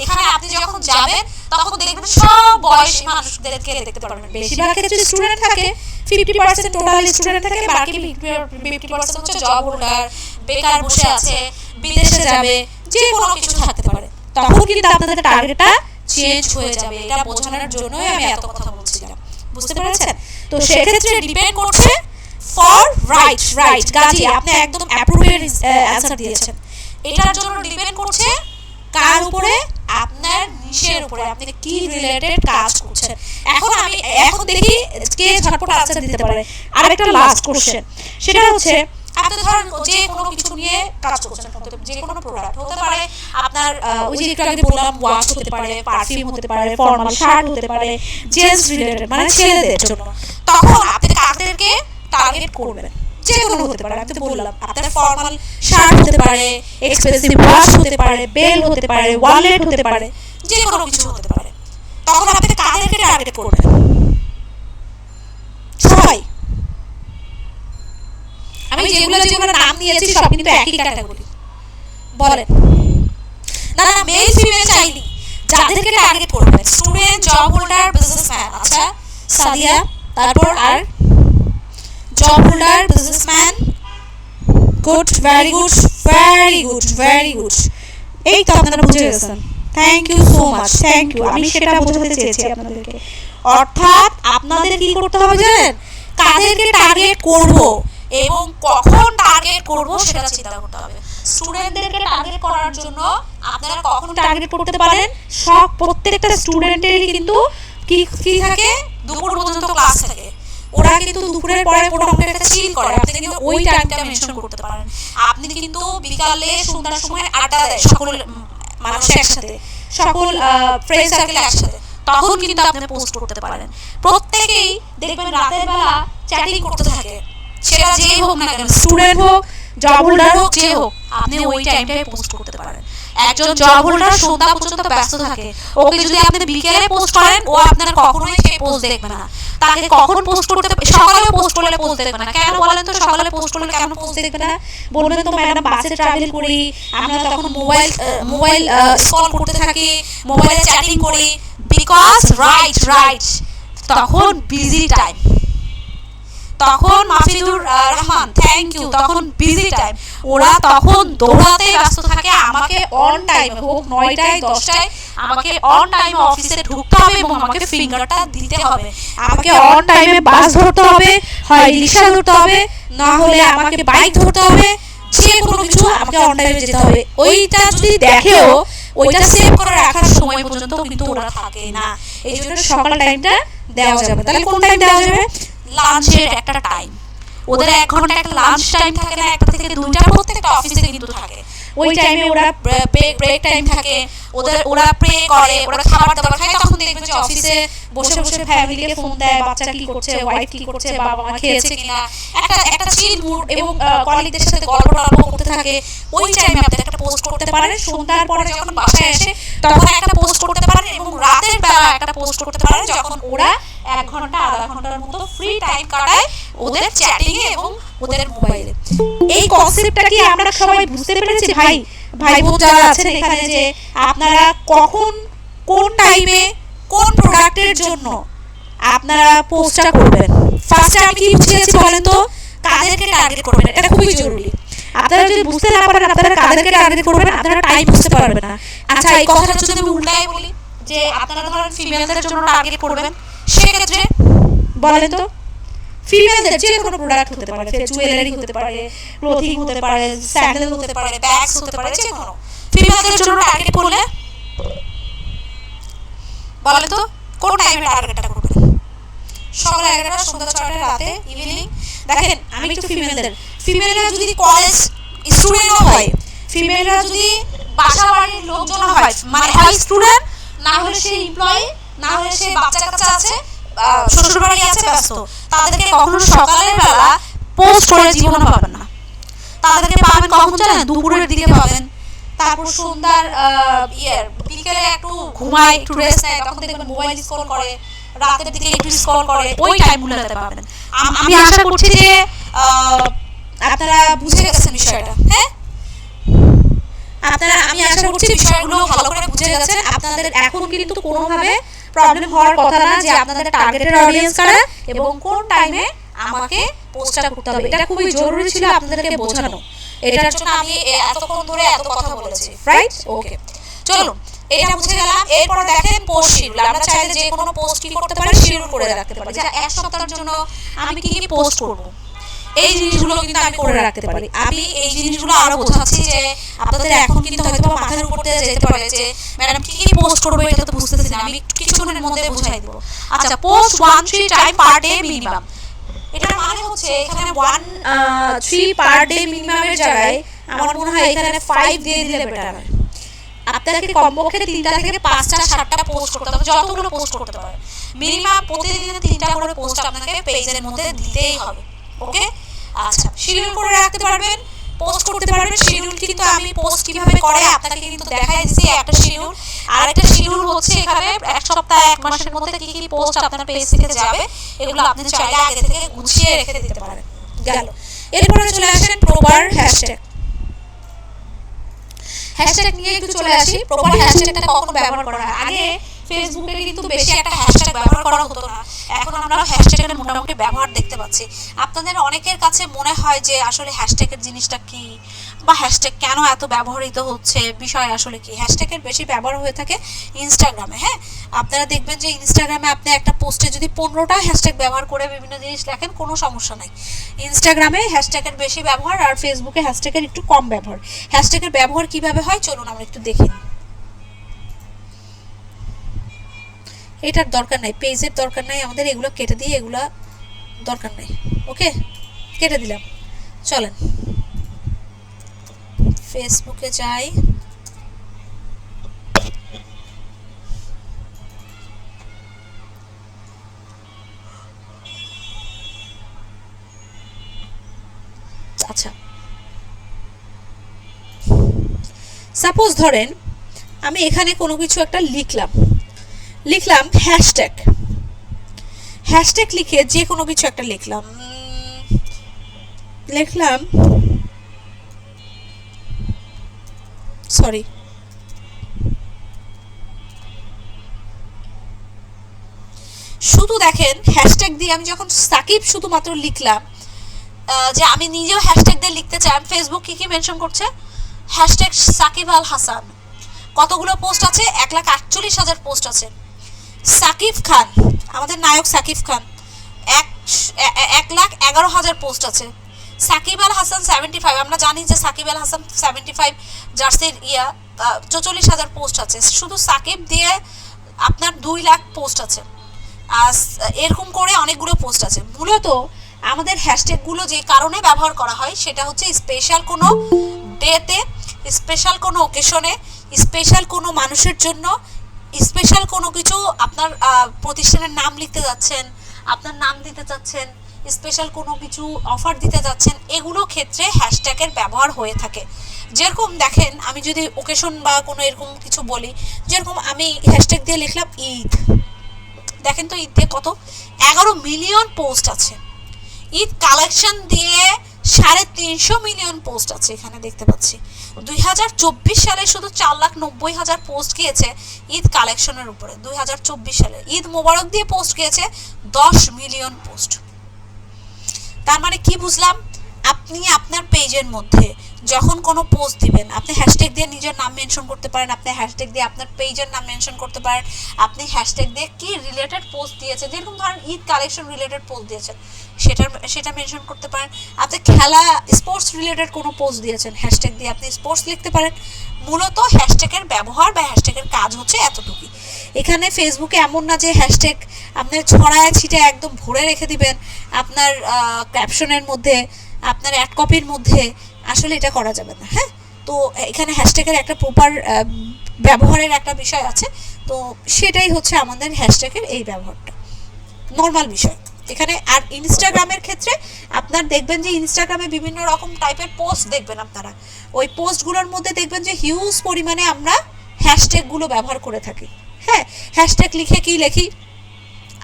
[SPEAKER 1] এখানে আপনি যখন যাবেন তখন দেখবেন সব বয়সী মানুষদেরকে দেখতে পারবেন। বেশিরভাগ ক্ষেত্রে স্টুডেন্ট থাকে, 50% টোটাল স্টুডেন্ট থাকে, বাকি 50% হচ্ছে জব হোল্ডার, বেকার বসে আছে, বিদেশে যাবে, যে কোনো কিছু থাকতে পারে। তখন কিন্তু আপনাদের টার্গেটটা চেঞ্জ হয়ে যাবে। এটা বোঝানোর জন্যই আমি এত কথা বলছিলাম, বুঝতে পেরেছেন? তো সেক্ষেত্রে ডিপেন্ড করছে ফর রাইট গাজী, আপনি একদম অ্যাপ্রোপ্রিয়েট অ্যানসার দিয়েছেন। এটার জন্য ডিপেন্ড করছে কার উপরে? আপনার নিশের উপরে, আপনি কি রিলেটেড কাজ করছেন। এখন দেখি কে ঝটপট আনসার দিতে পারে। আরেকটা লাস্ট কোশ্চেন, সেটা হচ্ছে আপনি ধরেন যে কোনো কিছু নিয়ে কাজ করছেন, যে কোনো প্রোডাক্ট হতে পারে আপনার ওই যে একটু আগে বললাম ওয়াচ হতে পারে, পারফিউম হতে পারে, ফর্মাল শার্ট হতে পারে, জেন্টস রিলেটেড মানে ছেলেদের জন্য, তখন আপনি কাদেরকে টার্গেট করবেন? যে কোনো হতে পারে, আমি তো বললাম আপনার ফর্মাল শার্ট হতে পারে, এক্সপেন্সিভ ওয়াচ হতে পারে, বেল হতে পারে, ওয়ালেট হতে পারে, যে কোনো কিছু হতে পারে। তখন আপনি কাদেরকে টার্গেট করবেন? সবাই। আমি যেগুলো যেগুলো নাম নিয়েছি সব কিন্তু একই ক্যাটাগরি। বলেন। না না, মেল ফিমেল চাইনি, যাদেরকে টার্গেট করবেন স্টুডেন্ট, জব হোল্ডার, বিজনেসম্যান। আচ্ছা সাদিয়া, তারপর আর job holder, businessman. Good, very good, very good, very good. এই তো আপনারা বুঝে গেছেন। Thank you so much, thank you. আমি সেটা বোঝাতে চেয়েছি আপনাদেরকে। অর্থাৎ আপনাদের কি করতে হবে জানেন? কাদেরকে টার্গেট করব এবং কখন টার্গেট করব সেটা চিন্তা করতে হবে। স্টুডেন্টদেরকে টার্গেট করার জন্য আপনারা কখন টার্গেট করতে পারেন? সব প্রত্যেকটা স্টুডেন্টেরই কিন্তু কি কি থাকে? দুপুর পর্যন্ত ক্লাস থাকে। ওরা কিন্তু দুপুরের পরে মোটামুটি একটা চিল করে, আপনি কিন্তু ওই টাইমটা মেনশন করতে পারেন। আপনি কিন্তু বিকালে সন্ধ্যার সময় আড্ডা দেয় সকল মানুষ একসাথে, সকল ফ্রেন্ড সার্কেল একসাথে, তখন কিন্তু আপনি পোস্ট করতে পারেন। প্রত্যেকেই দেখবেন রাতের বেলা চ্যাটিং করতে থাকে, সেটা যেই হোক না কেন, স্টুডেন্ট হোক, জব হোল্ডার হোক, যে হোক, আপনি ওই টাইমটায় পোস্ট করতে পারেন। একজন জব হোল্ডার সন্ধ্যা পর্যন্ত ব্যস্ত থাকে, ওকে যদি আপনি বিকেলে পোস্ট করেন, ও আপনার কখনোই সেই পোস্ট দেখবে না। তাকে কখন পোস্ট করতে, সকালে পোস্ট করলে পোস্ট দেখবে না। কেন বলেন তো? সকালে পোস্ট করলে কেন পোস্ট দেখবে না? বলবেন তো ম্যাডাম বাসে ট্রাভেল করি, আমরা তখন মোবাইল স্ক্রল করতে থাকি, মোবাইলে চ্যাটিং করি। বিকজ রাইট তখন বিজি টাইম, তখন মাফিদুর রহমান, থ্যাংক ইউ, তখন বিজি টাইম। ওরা তখন দৌড়াতে ব্যস্ত থাকে। আমাকে অন টাইমে হোক 9টায় 10টায় আমাকে অন টাইমে অফিসে ঢুকতে হবে এবং আমাকে ফিঙ্গারটা দিতে হবে। আমাকে অন টাইমে বাস ধরতে হবে, হয় রিক্সা ধরতে হবে, না হলে আমাকে বাইক ধরতে হবে, যে কোনো কিছু আমাকে অন টাইমে যেতে হবে। ওইটা যদি দেখেও ওইটা সেভ করে রাখার সময় পর্যন্ত কিন্তু ওরা থাকে না। এই জন্য সকাল টাইমটা দেওয়া যাবে। তাহলে কোন টাইম দেওয়া যাবে? লাঞ্চের একটা টাইম, ওদের 1 ঘন্টা একটা লাঞ্চ টাইম থাকে না, 1টা থেকে 2টা প্রত্যেকটা অফিসে কিন্তু থাকে। ওই টাইমে ওরা ব্রেক টাইম থাকে, ওরা প্রে করে, ওরা খাবার দাবার খায়। তখন দেখবেন যে অফিসে বসে বসে ফ্যামিলিকে ফোন দেয়, বাচ্চা কি করছে, ওয়াইফ কি করছে, বাবা মা খেয়েছে কিনা, একটা চিল মুড এবং কলিগদের সাথে গল্প টল্প করতে থাকে। ওই টাইমে আপনি একটা পোস্ট করতে পারেন। সন্ধ্যার পরে যখন বাসায় আসে তখন একটা পোস্ট করতে পারেন, এবং রাতের বেলা একটা পোস্ট করতে পারেন যখন ওরা 1 ঘন্টা আধা ঘন্টার মতো ফ্রি টাইম কাটায় ওদের চ্যাটিং এ এবং ওদের মোবাইলে। এই কনসেপ্টটা কি আমরা সবাই বুঝতে পেরেছি ভাই বোন যারা আছেন এখানে, যে আপনারা কখন কোন টাইমে কোন প্রোডাক্টের জন্য আপনারা পোস্টটা করবেন? ফার্স্টে আমি কি বুঝিয়েছি বলেন তো? কাদেরকে টার্গেট করবেন, এটা খুবই জরুরি। আপনারা যদি বুঝতে না পারেন আপনারা কাদেরকে টার্গেট করবেন, আপনারা টাইম বুঝতে পারবেন না। আচ্ছা, এই কথাটা যদি আমি উল্টাই বলি যে আপনারা ধরেন ফিমেলদের জন্য টার্গেট করবেন, সেক্ষেত্রে বলেন তো ফিমেলদের যে কোনো প্রোডাক্ট হতে পারে, জুয়েলারি হতে পারে, ক্লোথিং হতে পারে, স্যান্ডেল হতে পারে, ব্যাগস হতে পারে, যে কোনো ফিমেলদের জন্য টার্গেট করলে বলেন তো কোন টাইমে টার্গেটটা করবেন? সকাল 11টা, সন্ধ্যা 6টা, রাতে, ইভিনিং? দেখেন আমি একটু ফিমেলরা যদি কলেজ স্টুডেন্টও হয়, ফিমেলরা যদি বাসা বাড়ির লোকজন হয়, মানে হয় স্টুডেন্ট, না হলে সে এমপ্লয়ি, না হলে সে বাচ্চা কাচ্চা আছে, শ্বশুর বাড়ি আছে, ব্যস্ত, তাদেরকে কখনো সকালের বেলা পোস্ট করে জীবনে পাবেন না। তাদেরকে পাবেন কখন জানেন? দুপুরের দিকে পাবেন। তারপর সন্ধ্যার বিকেলে একটু ঘুমায়, একটু রেস্ট নেয়, তখন দেখবেন মোবাইল স্ক্রল করে, রাতের দিকে একটু স্ক্রল করে, ওই টাইমগুলোতে পাবেন। আমি আশা করছি যে আপনারা বুঝে গেছেন বিষয়টা। হ্যাঁ, আমি আশা করছি বিষয়গুলো ভালো করে বুঝে গেছেন। আপনাদের এখন কিন্তু কোনোভাবে প্রবলেম হওয়ার কথা না যে আপনাদের টার্গেটেড অডিয়েন্স কারা এবং কোন টাইমে আমাকে পোস্টটা করতে হবে। এটা খুবই জরুরি ছিল আপনাদেরকে বোঝানো। এটার জন্য আমি এতক্ষণ ধরে এত কথা বলেছি, রাইট? ওকে, চলুন এটা বুঝে গেলাম। এরপর দেখেন পোস্ট শিডিউল। আমরা চাইলে যে কোনো পোস্ট কি করতে পারি, শিডিউল করে রাখতে পারি, যে 1 সপ্তাহের জন্য আমি কি কি পোস্ট করব। এই জিনিসগুলো কিন্তু আমি করে রাখতে পারি। আমি এই জিনিসগুলো আরো বোঝাচ্ছি যে আপনাদের এখন কিন্তু হয়তো মাথার উপর দিয়ে যেতে পারে যে ম্যাডাম কি কি পোস্ট করবো, এটা তো বুঝতেছি না। আমি কিছুক্ষণের মধ্যে বুঝাই দেবো। আচ্ছা, post 1-3 time per day minimum. এটার মানে হচ্ছে এখানে 3 পার ডে মিনিমামের জায়গায় আমার মনে হয় এখানে 5 দিয়ে দিলে বেটার হয়। আপনাকে কমপক্ষে 3টা থেকে 5টা 7টা পোস্ট করতে হবে, যতগুলো পোস্ট করতে পারে। মিনিমাম প্রতিদিন 3টা করে পোস্ট আপনাকে পেজের মধ্যে দিতেই হবে। ওকে, আচ্ছা, শিডিউল করে রাখতে পারবেন, পোস্ট করতে পারবেন। শিডিউল কিন্তু আমি পোস্ট কিভাবে করে আপনাকে কিন্তু দেখাই দিয়েছি একটা শিডিউল। আর একটা শিডিউল হচ্ছে এখানে এক সপ্তাহ 1 মাসের মধ্যে কি কি পোস্ট আপনার পেজ থেকে যাবে, এগুলো আপনি চাইলে আগে থেকে গুছিয়ে রেখে দিতে পারেন। গেল, এরপরে চলে আসেন প্রপার হ্যাশট্যাগ। হ্যাশট্যাগ নিয়ে একটু চলে আসি। প্রপার হ্যাশট্যাগটা কখন ব্যবহার করা হয়? আগে ফেসবুকে কিন্তু বেশি একটা হ্যাশট্যাগ ব্যবহার করা হতো না, এখন আমরা হ্যাশট্যাগের মোটামুটি ব্যবহার দেখতে পাচ্ছি। আপনাদের অনেকের কাছে মনে হয় যে আসলে হ্যাশট্যাগের জিনিসটা কি, বা হ্যাশট্যাগ কেন এত ব্যবহৃত হচ্ছে, বিষয় আসলে কি। হ্যাশট্যাগের বেশি ব্যবহার হয়ে থাকে ইনস্টাগ্রামে। হ্যাঁ, আপনারা দেখবেন যে ইনস্টাগ্রামে আপনি একটা পোস্টে যদি 15টা হ্যাশট্যাগ ব্যবহার করে বিভিন্ন জিনিস লেখেন, কোনো সমস্যা নাই। ইনস্টাগ্রামে হ্যাশট্যাগের বেশি ব্যবহার, আর ফেসবুকে হ্যাশট্যাগের একটু কম ব্যবহার। হ্যাশট্যাগের ব্যবহার কিভাবে হয় চলুন আমরা একটু দেখি। এটার দরকার নাই, পেজের দরকার নাই আমাদের, এগুলো কেটে দিয়ে, এগুলো দরকার নাই। ওকে, কেটে দিলাম। চলেন ফেসবুকে যাই। আচ্ছা, সাপোজ ধরেন আমি এখানে কোনো কিছু একটা লিখলাম হ্যাশট্যাগ। হ্যাশট্যাগ লিখে যে কোনো কিছু একটা লিখলাম সরি, শুধু দেখেন হ্যাশট্যাগ দিয়ে আমি যখন সাকিব শুধুমাত্র লিখলাম, যে আমি নিজেও হ্যাশট্যাগ দিয়ে লিখতে চাই, ফেসবুক কি মেনশন করছে, হ্যাশট্যাগ সাকিব আল হাসান। কতগুলো পোস্ট আছে? 1,48,000 পোস্ট আছে। সাকিব খান, আমাদের নায়ক সাকিব খান, 1,11,000 পোস্ট আছে। সাকিব আল হাসান 75, আমরা জানি যে সাকিব আল হাসান 75 জার্সির 44,000 পোস্ট আছে। শুধু সাকিব দিয়ে আপনার 2 লাখ পোস্ট আছে। এরকম করে অনেকগুলো পোস্ট আছে। মূলত আমাদের হ্যাশট্যাগুলো যে কারণে ব্যবহার করা হয় সেটা হচ্ছে স্পেশাল কোনো ডেতে, স্পেশাল কোনো ওকেশনে, স্পেশাল কোনো মানুষের জন্য, স্পেশাল কোনো কিছু আপনার প্রতিষ্ঠানের নাম লিখতে যাচ্ছেন, আপনার নাম দিতে চাচ্ছেন, স্পেশাল কোনো কিছু অফার দিতে যাচ্ছেন, এগুলো ক্ষেত্রে হ্যাশট্যাগের ব্যবহার হয়ে থাকে। যেরকম দেখেন, আমি যদি ওকেশন বা কোনো এরকম কিছু বলি, যেরকম আমি হ্যাশট্যাগ দিয়ে লিখলাম ঈদ, দেখেন তো ঈদ দিয়ে কত 11 মিলিয়ন পোস্ট আছে। ঈদ কালেকশন দিয়ে 350 মিলিয়ন পোস্ট আছে এখানে দেখতে পাচ্ছি। 2024 সালে শুধু 4,90,000 পোস্ট গিয়েছে ঈদ কালেকশনের উপরে। 2024 সালে ঈদ মোবারক দিয়ে পোস্ট গিয়েছে 10 মিলিয়ন পোস্ট। তার মানে কি বুঝলাম? আপনি আপনার পেজের মধ্যে যখন কোনো পোস্ট দিবেন, আপনি হ্যাশট্যাগ দিয়ে নিজের নাম মেনশন করতে পারেন, আপনি হ্যাশট্যাগ দিয়ে আপনার পেজের নাম মেনশন করতে পারেন, আপনি হ্যাশট্যাগ দিয়ে কি রিলেটেড পোস্ট দিয়েছেন, যেরকম ধরেন ঈদ কালেকশন রিলেটেড পোস্ট দিয়েছেন সেটা মেনশন করতে পারেন। আপনি খেলা স্পোর্টস রিলেটেড কোনো পোস্ট দিয়েছেন, হ্যাশট্যাগ দিয়ে আপনি স্পোর্টস লিখতে পারেন। মূলত হ্যাশট্যাগের ব্যবহার বা হ্যাশট্যাগের কাজ হচ্ছে এতটুকুই। এখানে ফেসবুকে এমন না যে হ্যাশট্যাগ আপনি ছড়ায় ছিটে একদম ভরে রেখে দিবেন আপনার ক্যাপশনের মধ্যে, আপনার অ্যাড কপির মধ্যে, আসলে এটা করা যাবে না। হ্যাঁ, তো এখানে হ্যাশট্যাগের একটা প্রপার ব্যবহারের একটা বিষয় আছে, তো সেটাই হচ্ছে আমাদের হ্যাশট্যাগের এই ব্যবহারটা নর্মাল বিষয় এখানে। আর ইনস্টাগ্রামের ক্ষেত্রে আপনার দেখবেন যে ইনস্টাগ্রামে বিভিন্ন রকম টাইপের পোস্ট দেখবেন আপনারা, ওই পোস্টগুলোর মধ্যে দেখবেন যে হিউজ পরিমাণে আমরা হ্যাশট্যাগুলো ব্যবহার করে থাকি। হ্যাঁ, হ্যাশট্যাগ লিখে কি লিখি,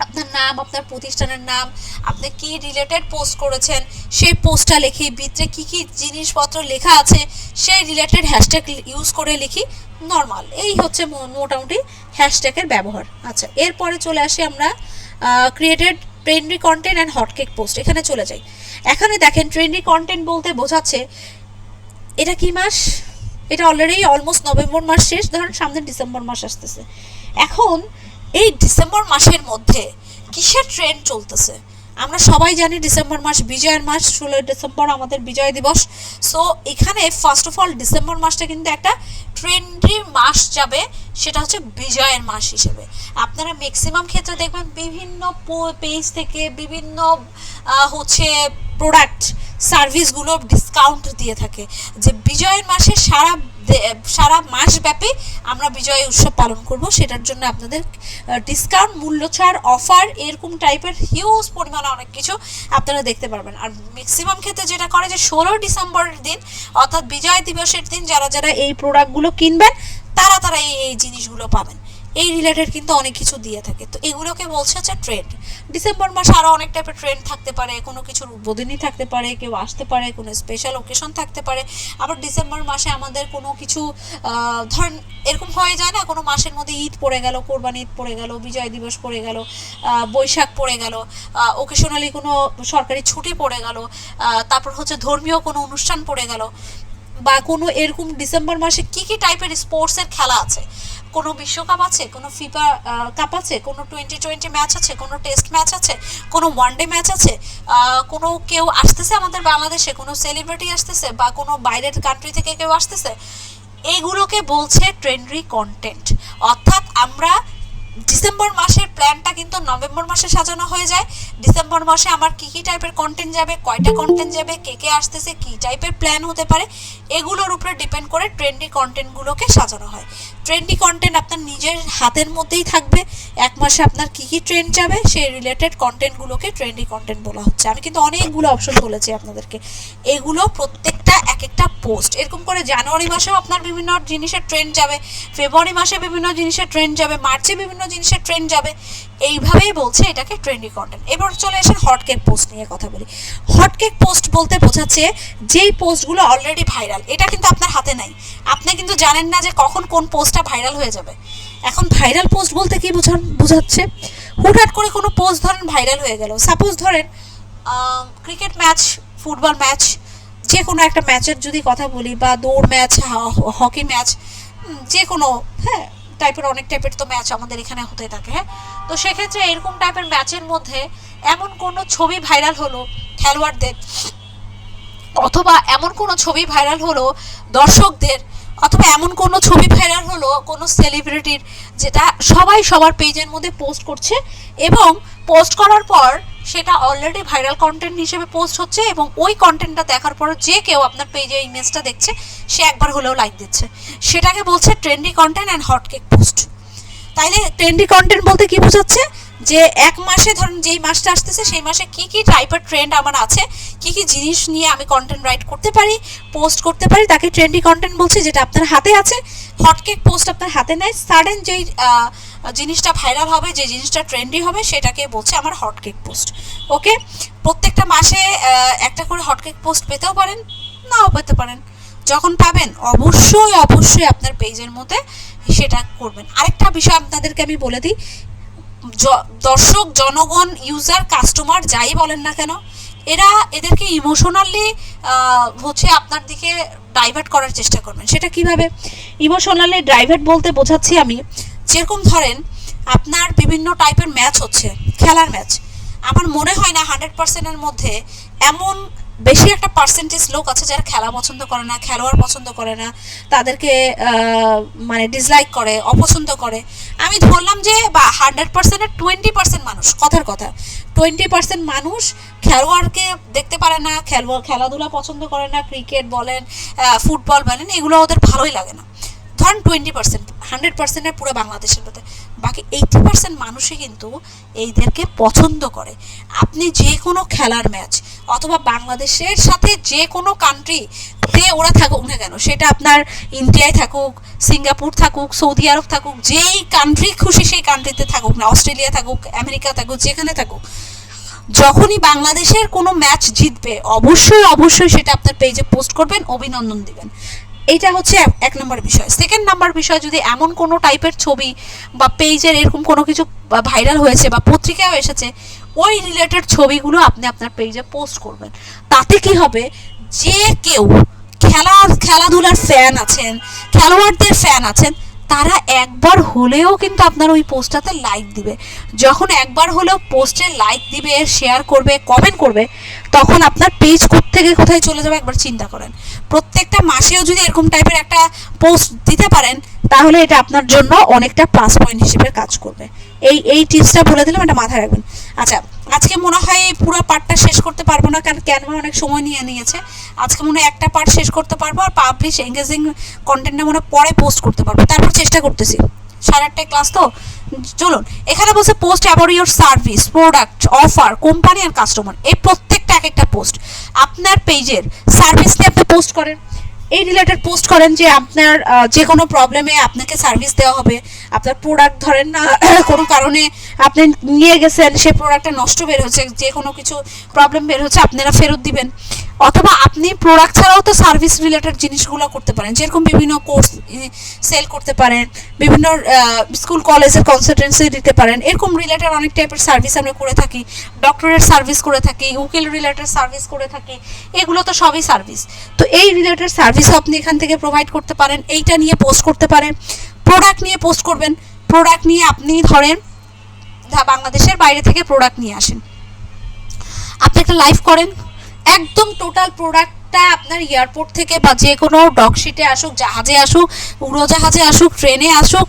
[SPEAKER 1] আপনার নাম, আপনার প্রতিষ্ঠানের নাম, আপনি কি রিলেটেড পোস্ট করেছেন সেই পোস্টটা লিখি, ভিতরে কি কি জিনিসপত্র লেখা আছে সেই রিলেটেড হ্যাশট্যাগ ইউজ করে লিখি। নর্মাল এই হচ্ছে মোটামুটি হ্যাশট্যাগের ব্যবহার। আচ্ছা, এরপরে চলে আসি আমরা created trendy content and hotcake post, এখানে চলে যাই। এখানে দেখেন ট্রেন্ডি কন্টেন্ট বলতে বোঝাচ্ছে এটা কি মাস, এটা অলরেডি অলমোস্ট নভেম্বর মাস শেষ, ধরেন সামনে ডিসেম্বর মাস আসতেছে। এখন এই ডিসেম্বর মাসের মধ্যে কিসের ট্রেন্ড চলতেছে আমরা সবাই জানি ডিসেম্বর মাস বিজয়ের মাস, 16 ডিসেম্বর আমাদের বিজয় দিবস। সো এখানে ফার্স্ট অফ অল ডিসেম্বর মাসটা কিন্তু একটা ট্রেন্ডি মাস যাবে, সেটা হচ্ছে বিজয়ের মাস হিসেবে। আপনারা ম্যাক্সিমাম ক্ষেত্রে দেখবেন বিভিন্ন পেজ থেকে বিভিন্ন হচ্ছে প্রোডাক্ট সার্ভিসগুলো ডিসকাউন্ট দিয়ে থাকে, যে বিজয়ের মাসে সারা মাস ব্যাপী আমরা বিজয় উৎসব পালন করব, সেটার জন্য আপনাদের ডিসকাউন্ট, মূল্য ছাড়, অফার, এরকম টাইপের হিউজ পরিমাণে অনেক কিছু আপনারা দেখতে পারবেন। আর ম্যাক্সিমাম ক্ষেত্রে যেটা করে যে 16 ডিসেম্বরের দিন অর্থাৎ বিজয় দিবসের দিন যারা এই প্রোডাক্টগুলো কিনবেন তারা এই জিনিসগুলো পাবেন। এই রিলেটেড কিন্তু অনেক কিছু দিয়ে থাকে। তো এগুলোকে বলছে হচ্ছে ট্রেন্ড। ডিসেম্বর মাসে আরও অনেক টাইপের ট্রেন্ড থাকতে পারে, কোনো কিছুর উদ্বোধনী থাকতে পারে, কেউ আসতে পারে, কোনো স্পেশাল ওকেশন থাকতে পারে। আবার ডিসেম্বর মাসে আমাদের কোনো কিছু ধরেন এরকম হয়ে যায় না, কোনো মাসের মধ্যে ঈদ পড়ে গেল, কোরবানি ঈদ পড়ে গেল, বিজয় দিবস পড়ে গেল, বৈশাখ পড়ে গেল, ওকেশনালি কোনো সরকারি ছুটি পড়ে গেল, তারপর হচ্ছে ধর্মীয় কোনো অনুষ্ঠান পড়ে গেল, বা কোনো এরকম ডিসেম্বর মাসে কী কী টাইপের স্পোর্টসের খেলা আছে, কোনো বিশ্বকাপ আছে, কোনো ফিফা কাপ আছে, কোনো 2020 ম্যাচ আছে, কোনো টেস্ট ম্যাচ আছে, কোনো ওয়ানডে ম্যাচ আছে, কোনো কেউ আসতেছে আমাদের বাংলাদেশে, কোনো সেলিব্রিটি আসতেছে, বা কোনো বাইরের কান্ট্রি থেকে কেউ আসতেছে, এইগুলোকে বলছে ট্রেন্ডি কন্টেন্ট। অর্থাৎ আমরা ডিসেম্বর মাসের প্ল্যানটা কিন্তু নভেম্বর মাসে সাজানো হয়ে যায়। ডিসেম্বর মাসে আমার কী কী টাইপের কন্টেন্ট যাবে, কয়টা কন্টেন্ট যাবে, কে আসতেছে, কী টাইপের প্ল্যান হতে পারে, এগুলোর উপরে ডিপেন্ড করে ট্রেন্ডি কন্টেন্টগুলোকে সাজানো হয়। ট্রেন্ডি কন্টেন্ট আপনার নিজের হাতের মধ্যেই থাকবে, এক মাসে আপনার কী কী ট্রেন্ড যাবে সেই রিলেটেড কন্টেন্টগুলোকে ট্রেন্ডি কন্টেন্ট বলা হচ্ছে। আমি কিন্তু অনেকগুলো অপশন বলেছি আপনাদেরকে, এগুলো প্রত্যেকটা এক একটা পোস্ট। এরকম করে জানুয়ারি মাসেও আপনার বিভিন্ন জিনিসের ট্রেন্ড যাবে, ফেব্রুয়ারি মাসে বিভিন্ন জিনিসের ট্রেন্ড যাবে, মার্চে বিভিন্ন জিনিসের ট্রেন্ড যাবে, এইভাবেই বলছে এটাকে ট্রেন্ডি কন্টেন্ট। এবার চলে আসেন হটকেক পোস্ট নিয়ে কথা বলি। হটকেক পোস্ট বলতে বোঝাচ্ছে যেই পোস্টগুলো অলরেডি ভাইরাল, এটা কিন্তু আপনার হাতে নাই, আপনি কিন্তু জানেন না যে কখন কোন পোস্টটা ভাইরাল হয়ে যাবে। এখন ভাইরাল পোস্ট বলতে কি বোঝাচ্ছে, হুটহাট করে কোনো পোস্ট ধরেন ভাইরাল হয়ে গেল, সাপোজ ধরেন ক্রিকেট ম্যাচ, ফুটবল ম্যাচ, যে কোনো একটা ম্যাচের যদি কথা বলি, বা দৌড় ম্যাচ, হকি ম্যাচ, যে কোনো টাইপের অনেক টাইপের তো ম্যাচ আমাদের এখানে হতে থাকে। তো সেক্ষেত্রে এরকম টাইপের ম্যাচের মধ্যে এমন কোনো ছবি ভাইরাল হলো খেলোয়াড়দের, অথবা এমন কোনো ছবি ভাইরাল হলো দর্শকদের, অথবা এমন কোনো ছবি ভাইরাল হলো কোনো সেলিব্রিটির, যেটা সবাই সবার পেজের মধ্যে পোস্ট করছে, এবং পোস্ট করার পর সেটা অলরেডি ভাইরাল কন্টেন্ট হিসেবে পোস্ট হচ্ছে, এবং ওই কন্টেন্টটা দেখার পর যে কেউ আপনার পেজে ইমেজটা দেখছে সে একবার হলেও লাইক দিচ্ছে, সেটাকে বলছে trendy content and hotcake post. তাইলে ট্রেন্ডি কন্টেন্ট বলতে কি বোঝাচ্ছে, যে এক মাসে ধরুন যেই মাসটা আসতেছে সেই মাসে কী কী টাইপের ট্রেন্ড আমার আছে, কী কী জিনিস নিয়ে আমি কন্টেন্ট রাইট করতে পারি, পোস্ট করতে পারি, তাকে ট্রেন্ডি কন্টেন্ট বলছে, যেটা আপনার হাতে আছে। হটকেক পোস্ট আপনার হাতে নেয়, সাডেন যেই জিনিসটা ভাইরাল হবে, যে জিনিসটা ট্রেন্ডি হবে, সেটাকে বলছে আমার হটকেক পোস্ট। ওকে, প্রত্যেকটা মাসে একটা করে হটকেক পোস্ট পেতেও পারেন, নাও পেতে পারেন। যখন পাবেন অবশ্যই আপনার পেজের মধ্যে সেটা করবেন। আরেকটা বিষয় আপনাদেরকে আমি বলে দিই, দর্শক, জনগণ, ইউজার, কাস্টমার যাই বলেন না কেন, এদেরকে ইমোশনালি হচ্ছে আপনার দিকে ডাইভার্ট করার চেষ্টা করবেন। সেটা কিভাবে ইমোশনালি ডাইভার্ট বলতে বোঝাচ্ছি আমি, যেরকম ধরেন আপনার বিভিন্ন টাইপের ম্যাচ হচ্ছে, খেলার ম্যাচ, আমার মনে হয় না 100%-এর মধ্যে এমন বেশি একটা পার্সেন্টেজ লোক আছে যারা খেলা পছন্দ করে না, খেলোয়াড় পছন্দ করে না, তাদেরকে মানে ডিসলাইক করে, অপছন্দ করে। আমি ধরলাম যে বা 100%-এর 20% মানুষ, কথার কথা 20% মানুষ খেলোয়াড়কে দেখতে পারে না, খেলাধুলা পছন্দ করে না, ক্রিকেট বলেন, ফুটবল বলেন, এগুলো ওদের ভালোই লাগে না। ধরেন 20%, 100%-এর পুরো বাংলাদেশের মধ্যে বাকি 80% মানুষই কিন্তু এইদেরকে পছন্দ করে। আপনি যে কোনো খেলার ম্যাচ, অথবা বাংলাদেশের সাথে যে কোনো কান্ট্রিতে ওরা থাকুক না কেন, সেটা আপনার ইন্ডিয়ায় থাকুক, সিঙ্গাপুর থাকুক, সৌদি আরব থাকুক, যেই কান্ট্রি খুশি সেই কান্ট্রিতে থাকুক না, অস্ট্রেলিয়া থাকুক, আমেরিকা থাকুক, যেখানে থাকুক, যখনই বাংলাদেশের কোনো ম্যাচ জিতবে অবশ্যই সেটা আপনার পেজে পোস্ট করবেন, অভিনন্দন দিবেন। এইটা হচ্ছে এক নম্বর বিষয়। সেকেন্ড নাম্বার বিষয়, যদি এমন কোনো টাইপের ছবি বা পেজের এরকম কোনো কিছু ভাইরাল হয়েছে বা পত্রিকায়ও এসেছে, ওই রিলেটেড ছবিগুলো আপনি আপনার পেজে পোস্ট করবেন। তাতে কি হবে, যে কেউ খেলাধুলার ফ্যান আছেন, খেলোয়াড়দের ফ্যান আছেন, তারা একবার হলেও কিন্তু আপনার ওই পোস্টটাতে লাইক দিবে। যখন একবার হলেও পোস্টে লাইক দিবে, শেয়ার করবে, কমেন্ট করবে, তখন আপনার পেজ থেকে কোথায় চলে যাবে একবার চিন্তা করেন। প্রত্যেকটা মাসেও যদি এরকম টাইপের একটা পোস্ট দিতে পারেন, তাহলে এটা আপনার জন্য অনেকটা প্লাস পয়েন্ট হিসেবে কাজ করবে। এই টিপসটা বলে দিলাম, এটা মাথায় রাখবেন। আচ্ছা, আজকে মনে হয় এই পুরো পার্টটা শেষ করতে পারবো না, কারণ ক্যানভা অনেক সময় নিয়েছে। আজকে মনে হয় একটা পার্ট শেষ করতে পারবো, আর পাবলিশ এঙ্গেজিং কন্টেন্টটা মনে পরে পোস্ট করতে পারবো। তারপর চেষ্টা করতেছি, 8:30 ক্লাস তো। চলুন, এখানে বলছে post about your service, product, offer, company আর কাস্টমার। এই প্রত্যেকটা এক একটা পোস্ট। আপনার পেজের সার্ভিস নিয়ে আপনি পোস্ট করেন, এই রিলেটেড পোস্ট করেন যে আপনার যে কোনো প্রবলেমে আপনাকে সার্ভিস দেওয়া হবে। আপনার প্রোডাক্ট ধরেন না কোনো কারণে আপনি নিয়ে গেছেন, সেই প্রোডাক্টটা নষ্ট বের হচ্ছে, যে কোনো কিছু প্রবলেম বের হচ্ছে, আপনারা ফেরত দিবেন। অথবা আপনি প্রোডাক্ট ছাড়াও তো সার্ভিস রিলেটেড জিনিসগুলো করতে পারেন, যেরকম বিভিন্ন কোর্স সেল করতে পারেন, বিভিন্ন স্কুল কলেজের কনসালটেন্সি দিতে পারেন। এরকম রিলেটেড অনেক টাইপের সার্ভিস আমরা করে থাকি। ডক্টরের সার্ভিস করে থাকি, উকিল রিলেটেড সার্ভিস করে থাকি, এগুলো তো সবই সার্ভিস। তো এই রিলেটেড সার্ভিসও আপনি এখান থেকে প্রোভাইড করতে পারেন, এইটা নিয়ে পোস্ট করতে পারেন। প্রোডাক্ট নিয়ে পোস্ট করবেন, প্রোডাক্ট নিয়ে আপনি ধরেন বাংলাদেশের বাইরে থেকে প্রোডাক্ট নিয়ে আসেন, আপনি একটা লাইভ করেন, একদম টোটাল প্রোডাক্টটা আপনার এয়ারপোর্ট থেকে বা যে কোনো ডকশিটে আসুক, জাহাজে আসুক, উড়োজাহাজে আসুক, ট্রেনে আসুক,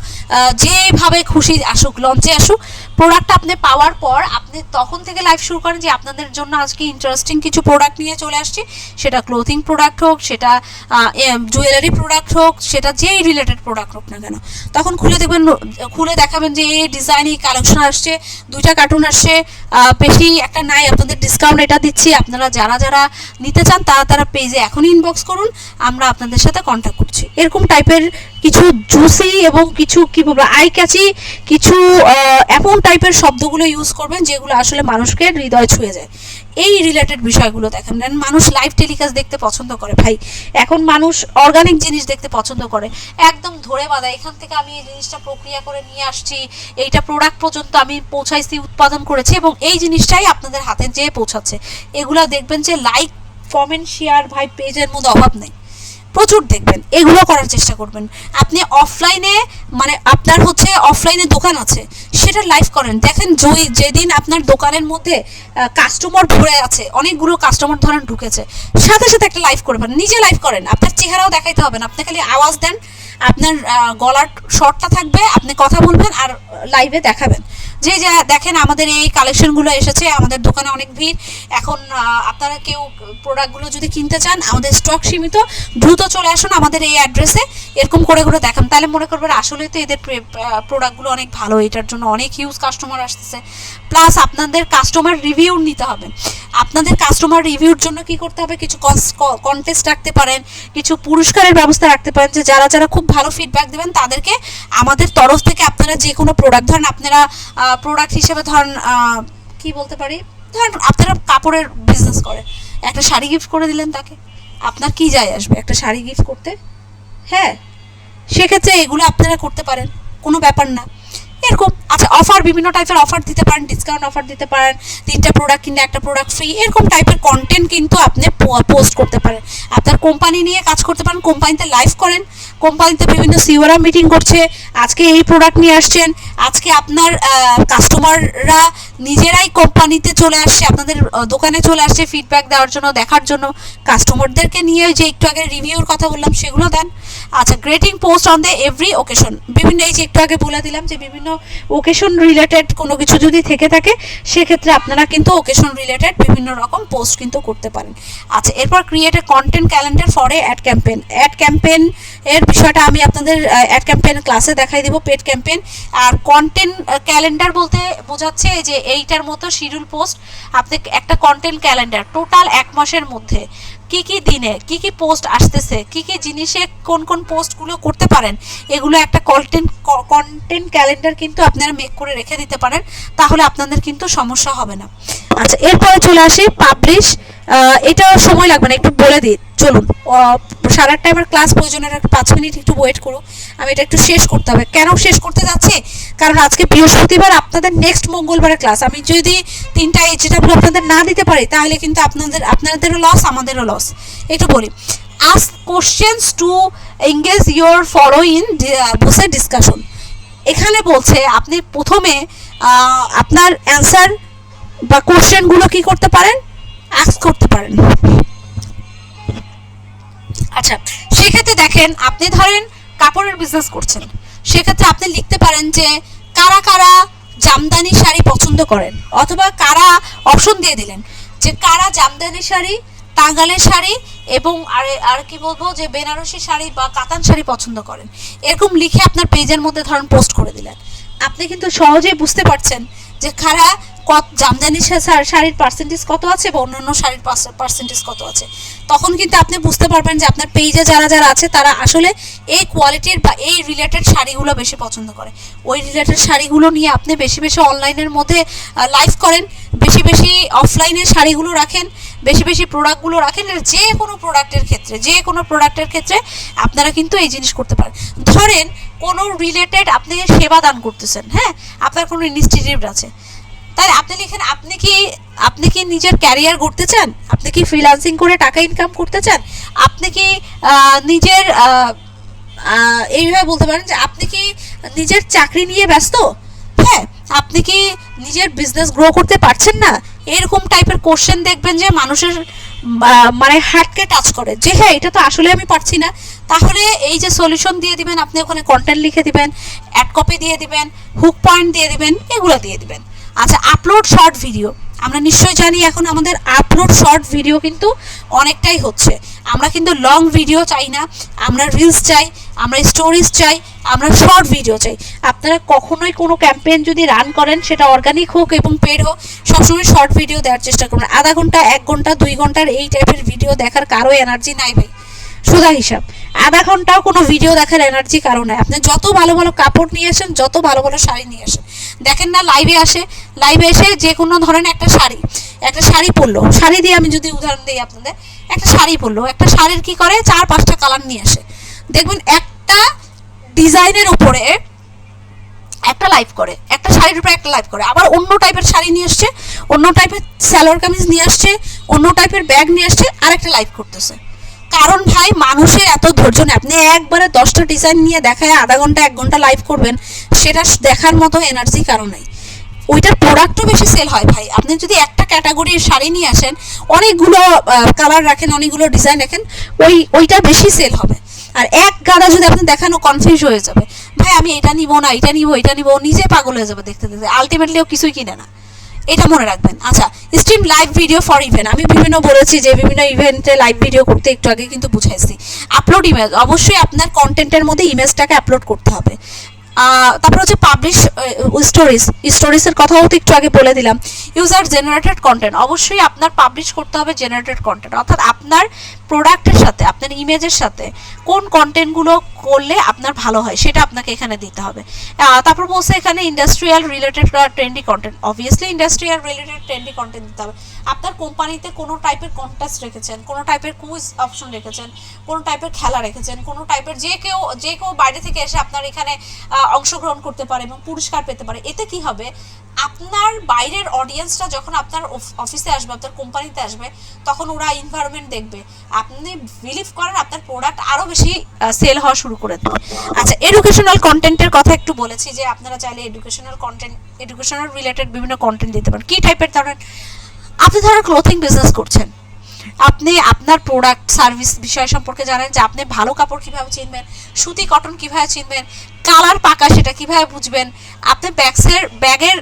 [SPEAKER 1] যেভাবে খুশি আসুক, লঞ্চে আসুক, প্রোডাক্টটা আপনি পাওয়ার পর আপনি তখন থেকে লাইভ শুরু করেন যে আপনাদের জন্য আজকে ইন্টারেস্টিং কিছু প্রোডাক্ট নিয়ে চলে আসছি। সেটা ক্লোথিং প্রোডাক্ট হোক, সেটা জুয়েলারি প্রোডাক্ট হোক, সেটা যেই রিলেটেড প্রোডাক্ট হোক না কেন, তখন খুলে দেখাবেন যে এই ডিজাইন, এই কালেকশন আসছে, 2টা কার্টুন আসছে, বেশি একটা নাই, আপনাদের ডিসকাউন্ট এটা দিচ্ছি, আপনারা যারা নিতে চান তারা পেজে এখনই ইনবক্স করুন, আমরা আপনাদের সাথে কন্ট্যাক্ট করছি। এরকম টাইপের কিছু জুসি এবং কিছু কি বলবো আই ক্যাচি কিছু এমন টাইপের শব্দগুলো ইউজ করবেন যেগুলো আসলে মানুষকে হৃদয় ছুঁয়ে যায়। এই রিলেটেড বিষয়গুলো দেখেন। মানুষ লাইভ টেলিকাস্ট দেখতে পছন্দ করে ভাই, এখন মানুষ অর্গানিক জিনিস দেখতে পছন্দ করে, একদম ধরে বাঁধা, এখান থেকে আমি এই জিনিসটা প্রক্রিয়া করে নিয়ে আসছি, এইটা প্রোডাক্ট পর্যন্ত আমি পৌঁছাইছি, উৎপাদন করেছি, এবং এই জিনিসটাই আপনাদের হাতে যেয়ে পৌঁছাচ্ছে। এগুলো দেখবেন যে লাইক, কমেন্ট, শেয়ার ভাই পেজের মধ্যে অভাব নেই, প্রচুর দেখবেন, এগুলো করার চেষ্টা করবেন। আপনি অফলাইনে মানে আপনার হচ্ছে অফলাইনে দোকান আছে, সেটা লাইভ করেন, দেখেন যেদিন আপনার দোকানের মধ্যে কাস্টমার ভরে আছে, অনেকগুলো কাস্টমার ধরেন ঢুকেছে, সাথে সাথে একটা লাইভ করবেন, নিজে লাইভ করেন, আপনার চেহারাও দেখাইতে হবে না, আপনি খালি আওয়াজ দেন, আপনার গলার শর্টটা থাকবে, আপনি কথা বলবেন আর লাইভে দেখাবেন যে দেখেন আমাদের এই কালেকশনগুলো এসেছে, আমাদের দোকানে অনেক ভিড়, এখন আপনারা কেউ প্রোডাক্টগুলো যদি কিনতে চান, আমাদের স্টক সীমিত, দ্রুত চলে আসুন আমাদের এই অ্যাড্রেসে, এরকম করে দেখান, তাহলে মনে করবেন আসলে তো এদের প্রোডাক্টগুলো অনেক ভালো, এটার জন্য অনেক হিউজ কাস্টমার আসতেছে। প্লাস আপনাদের কাস্টমার রিভিউ নিতে হবে, আপনাদের কাস্টমার রিভিউর জন্য কি করতে হবে, কিছু কন্টেস্ট রাখতে পারেন, কিছু পুরস্কারের ব্যবস্থা রাখতে পারেন, যে যারা খুব ভালো ফিডব্যাক দেবেন তাদেরকে আমাদের তরফ থেকে আপনারা যে কোনো প্রোডাক্ট ধরেন, আপনারা প্রোডাক্ট হিসেবে ধরেন কি বলতে পারি, ধরেন আপনারা কাপড়ের বিজনেস করেন, একটা শাড়ি গিফট করে দিলেন তাকে, আপনার কি যায় আসবে একটা শাড়ি গিফট করতে? হ্যাঁ, সেক্ষেত্রে এগুলো আপনারা করতে পারেন, কোনো ব্যাপার না। এরকম আচ্ছা, অফার, বিভিন্ন টাইপের অফার দিতে পারেন, ডিসকাউন্ট অফার দিতে পারেন, 3টা প্রোডাক্ট কিনলে একটা প্রোডাক্ট ফ্রি, এরকম টাইপের কন্টেন্ট কিন্তু আপনি পোস্ট করতে পারেন। আপনার কোম্পানি নিয়ে কাজ করতে পারেন, কোম্পানিতে লাইভ করেন, কোম্পানিতে বিভিন্ন সিওরা মিটিং করছে, আজকে এই প্রোডাক্ট নিয়ে আসছেন, আজকে আপনার কাস্টমাররা নিজেরাই কোম্পানিতে চলে আসছে, আপনাদের দোকানে চলে আসছে ফিডব্যাক দেওয়ার জন্য, দেখার জন্য, কাস্টমারদেরকে নিয়ে যে একটু আগে রিভিউর কথা বললাম সেগুলো দেন। আচ্ছা, grating post on the every occasion, বিভিন্ন এই যে একটু আগে বলে দিলাম যে বিভিন্ন ওকেশন রিলেটেড কোনো কিছু যদি থেকে থাকে, সেক্ষেত্রে আপনারা কিন্তু ওকেশন রিলেটেড বিভিন্ন রকম পোস্ট কিন্তু করতে পারেন। আচ্ছা, এরপর create a content calendar for a ad campaign. Ad campaign এর বিষয়টা আমি আপনাদের অ্যাড ক্যাম্পেইন ক্লাসে দেখাই দিব, পেড ক্যাম্পেইন। আর কন্টেন্ট ক্যালেন্ডার বলতে বোঝাচ্ছে যে এইটার মতো শিডিউল পোস্ট, আপনি একটা কন্টেন্ট ক্যালেন্ডার টোটাল 1 মাসের মধ্যে কি দিনে কি পোস্ট আসতেছে, কি জিনিসে কোন পোস্টগুলো করতে পারেন, এগুলো একটা কন্টেন্ট ক্যালেন্ডার কিন্তু আপনারা মেক করে রেখে দিতে পারেন, তাহলে আপনাদের কিন্তু সমস্যা হবে না। আচ্ছা, এরপরে চলে আসি পাবলিশ। এটা সময় লাগবে না, একটু বলে দিই, চলুন 8:30 টাইমের ক্লাস, প্রয়োজনের 5 মিনিট একটু ওয়েট করো, আমি এটা একটু শেষ করতে হবে। কেন শেষ করতে যাচ্ছি, কারণ আজকে বৃহস্পতিবার, আপনাদের নেক্সট মঙ্গলবারের ক্লাস, আমি যদি 3টা এই যেটাগুলো আপনাদের না দিতে পারি, তাহলে কিন্তু আপনাদেরও লস, আমাদেরও লস। একটু বলি, ask questions to engage your following বসে ডিসকাশন। এখানে বলছে আপনি প্রথমে আপনার অ্যান্সার বা কোশ্চেনগুলো কি করতে পারেন, আস্ক করতে পারেন। আচ্ছা, সেক্ষেত্রে দেখেন আপনি ধরেন কাপড়ের বিজনেস করছেন, সেক্ষেত্রে আপনি লিখতে পারেন যে কারা কারা জামদানি শাড়ি পছন্দ করেন, অথবা কারা অপশন দিয়ে দিলেন যে কারা জামদানি শাড়ি, টাঙ্গালের শাড়ি এবং আর কি বলবো যে বেনারসি শাড়ি বা কাতান শাড়ি পছন্দ করেন। এরকম লিখে আপনার পেজের মধ্যে ধরেন পোস্ট করে দিলেন। আপনি কিন্তু সহজেই বুঝতে পারছেন যে কারা জামদানি শাড়ির পার্সেন্টেজ কত আছে বা অন্যান্য শাড়ির পার্সেন্টেজ কত আছে। তখন কিন্তু আপনি বুঝতে পারবেন যে আপনার পেজে যারা যারা আছে তারা আসলে এই কোয়ালিটির বা এই রিলেটেড শাড়িগুলো বেশি পছন্দ করে। ওই রিলেটেড শাড়িগুলো নিয়ে আপনি বেশি বেশি অনলাইনের মধ্যে লাইভ করেন, বেশি বেশি অফলাইনের শাড়িগুলো রাখেন, বেশি বেশি প্রোডাক্টগুলো রাখেন। যে কোনো প্রোডাক্টের ক্ষেত্রে আপনারা কিন্তু এই জিনিস করতে পারেন। ধরেন কোনো রিলেটেড আপনি সেবা দান করতেছেন, হ্যাঁ, আপনার কোনো ইনস্টিটিউট আছে, তাই আপনি লিখেন আপনি কি নিজের ক্যারিয়ার গড়তে চান, আপনি কি ফ্রিল্যান্সিং করে টাকা ইনকাম করতে চান, আপনি কি নিজের এইভাবে বলতে পারেন যে আপনি কি নিজের চাকরি নিয়ে ব্যস্ত, হ্যাঁ, আপনি কি নিজের বিজনেস গ্রো করতে পারছেন না। এরকম টাইপের কোশ্চেন দেখবেন যে মানুষের মানে হার্টকে টাচ করে, যে হ্যাঁ এটা তো আসলে আমি পারছি না। তাহলে এই যে সলিউশন দিয়ে দিবেন, আপনি ওখানে কন্টেন্ট লিখে দিবেন, অ্যাড কপি দিয়ে দিবেন, হুক পয়েন্ট দিয়ে দিবেন, এগুলো দিয়ে দিবেন। আচ্ছা, আপলোড শর্ট ভিডিও, আমরা নিশ্চয়ই জানি এখন আমাদের আপলোড শর্ট ভিডিও কিন্তু অনেকটাই হচ্ছে। আমরা কিন্তু লং ভিডিও চাই না, আমরা রিলস চাই, আমরা স্টোরিজ চাই, আমরা শর্ট ভিডিও চাই। আপনারা কখনোই কোনো ক্যাম্পেইন যদি রান করেন, সেটা অর্গানিক হোক এবং পেড হোক, সবসময় শর্ট ভিডিও দেওয়ার চেষ্টা করুন। আধা ঘন্টা, 1 ঘন্টা, 2 ঘন্টার এই টাইপের ভিডিও দেখার কারো এনার্জি নাই ভাই, সোজা হিসাব। আধা ঘন্টাও কোনো ভিডিও দেখার এনার্জি কারো নাই। আপনি যত ভালো ভালো কাপড় নিয়ে আসেন, যত ভালো ভালো শাড়ি নিয়ে আসেন, দেখেন না লাইভে এসে যে কোনো ধরেন একটা শাড়ি পরলো, শাড়ি দিয়ে আমি যদি উদাহরণ দিই আপনাদের, একটা শাড়ি পরলো, একটা শাড়ির কি করে 4-5টা কালার নিয়ে আসে, দেখবেন একটা ডিজাইনের উপরে একটা লাইভ করে, একটা শাড়ির উপরে একটা লাইভ করে, আবার অন্য টাইপের শাড়ি নিয়ে আসছে, অন্য টাইপের সালোয়ার কামিজ নিয়ে আসছে, অন্য টাইপের ব্যাগ নিয়ে আসছে, আর একটা লাইভ করতেছে। কারণ ভাই মানুষের এত ধৈর্য নেই। আপনি একবারে 10টা ডিজাইন নিয়ে দেখায় আধা ঘন্টা 1 ঘন্টা লাইভ করবেন, সেটা দেখার মতো এনার্জি কারণ নেই। ওইটার প্রোডাক্টও বেশি সেল হয় ভাই। আপনি যদি একটা ক্যাটাগরির শাড়ি নিয়ে আসেন, অনেকগুলো কালার রাখেন, অনেকগুলো ডিজাইন রাখেন, ওইটা বেশি সেল হবে। আর এক গাদা যদি আপনি দেখানো, কনফিউজ হয়ে যাবে, ভাই আমি এটা নিব না, এটা নিব, নিজে পাগল হয়ে যাবে দেখতে দেখতে, আলটিমেটলি ও কিছুই কিনে না। এটা মনে রাখবেন। আচ্ছা, stream live video for event, আমি বিভিন্ন বলেছি যে বিভিন্ন ইভেন্টে লাইভ ভিডিও করতে, একটু আগে কিন্তু বুঝাইছি। আপলোড ইমেজ, অবশ্যই আপনার কন্টেন্টের মধ্যে ইমেজটাকে আপলোড করতে হবে। তারপর হচ্ছে পাবলিশ স্টোরিজের কথাও তো একটু আগে বলে দিলাম। ইউজার জেনারেটেড কন্টেন্ট, অবশ্যই আপনার পাবলিশ করতে হবে জেনারেটেড কন্টেন্ট, অর্থাৎ আপনার প্রোডাক্টের সাথে, আপনার ইমেজের সাথে কোন কন্টেন্টগুলো করলে আপনার ভালো হয় সেটা আপনাকে এখানে দিতে হবে। তারপর বলছে এখানে industrial related trendy content, obviously industrial related trendy content দিতে হবে। আপনার কোম্পানিতে কোনো টাইপের কন্টেস্ট রেখেছেন, কোনো টাইপের কুইজ অপশন রেখেছেন, কোনো টাইপের খেলা রেখেছেন, কোনো টাইপের যে কেউ বাইরে থেকে এসে আপনার এখানে অংশগ্রহণ করতে পারে এবং পুরস্কার পেতে পারে। এতে কি হবে, আপনার বাইরের অডিয়েন্সরা যখন আপনার অফিসে আসবে, আপনার কোম্পানিতে আসবে, তখন ওরা এনভায়রনমেন্ট দেখবে, আপনি বিলিভ করেন আপনার প্রোডাক্ট আরও বেশি সেল হওয়া শুরু করে দেবে। আচ্ছা, এডুকেশনাল কন্টেন্টের কথা একটু বলেছি যে আপনারা চাইলে এডুকেশনাল রিলেটেড বিভিন্ন কন্টেন্ট দিতে পারেন। কী টাইপের ধরেন, আপনি ধরেন ক্লোথিং বিজনেস করছেন, আপনি আপনার প্রোডাক্ট সার্ভিস বিষয় সম্পর্কে জানেন যে আপনি ভালো কাপড় কীভাবে চিনবেন, সুতি কটন কীভাবে চিনবেন, কালার পাকা সেটা কীভাবে বুঝবেন, আপনি ব্যাগের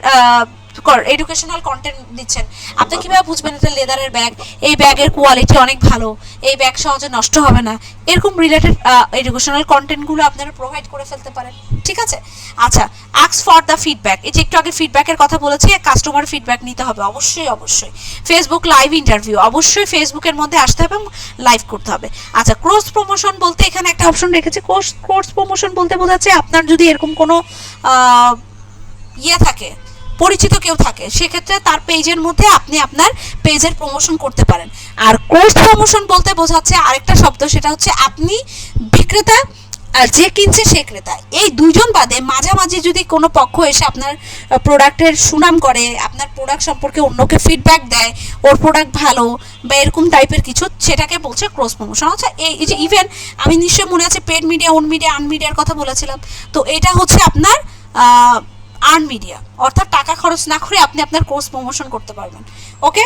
[SPEAKER 1] এডুকেশনাল কন্টেন্ট দিচ্ছেন, আপনি কীভাবে বুঝবেন এটা লেদারের ব্যাগ, এই ব্যাগের কোয়ালিটি অনেক ভালো, এই ব্যাগ সহজে নষ্ট হবে না, এরকম রিলেটেড এডুকেশনাল কন্টেন্টগুলো আপনারা প্রোভাইড করে ফেলতে পারেন। ঠিক আছে। আচ্ছা, আস্ক ফর দ্য ফিডব্যাক, এই যে একটু আগে ফিডব্যাকের কথা বলেছি, কাস্টমার ফিডব্যাক নিতে হবে অবশ্যই। ফেসবুক লাইভ ইন্টারভিউ, অবশ্যই ফেসবুকের মধ্যে আসতে হবে এবং লাইভ করতে হবে। আচ্ছা, ক্রস প্রমোশন বলতে এখানে একটা অপশন রেখেছে, ক্রস প্রমোশন বলতে বোঝাচ্ছে আপনার যদি এরকম কোনো থাকে, পরিচিত কেউ থাকে, সেক্ষেত্রে তার পেজের মধ্যে আপনি আপনার পেজের প্রমোশন করতে পারেন। আর ক্রস প্রমোশন বলতে বোঝাচ্ছে আরেকটা শব্দ, সেটা হচ্ছে আপনি বিক্রেতা আর যে কিনছে সে ক্রেতা, এই দুইজন বাদে মাঝামাঝি যদি কোনো পক্ষ এসে আপনার প্রোডাক্টের সুনাম করে, আপনার প্রোডাক্ট সম্পর্কে অন্যকে ফিডব্যাক দেয়, ওর প্রোডাক্ট ভালো বা এরকম টাইপের কিছু, সেটাকে বলছে ক্রস প্রমোশন। আচ্ছা এই যে ইভেন আমি নিশ্চয়ই মনে আছে পেড মিডিয়া, ওন মিডিয়া, আন মিডিয়ার কথা বলেছিলাম, তো এটা হচ্ছে আপনার আর্ন মিডিয়া, অর্থাৎ টাকা খরচ না করে আপনি আপনার কোর্স প্রমোশন করতে পারবেন। ওকে,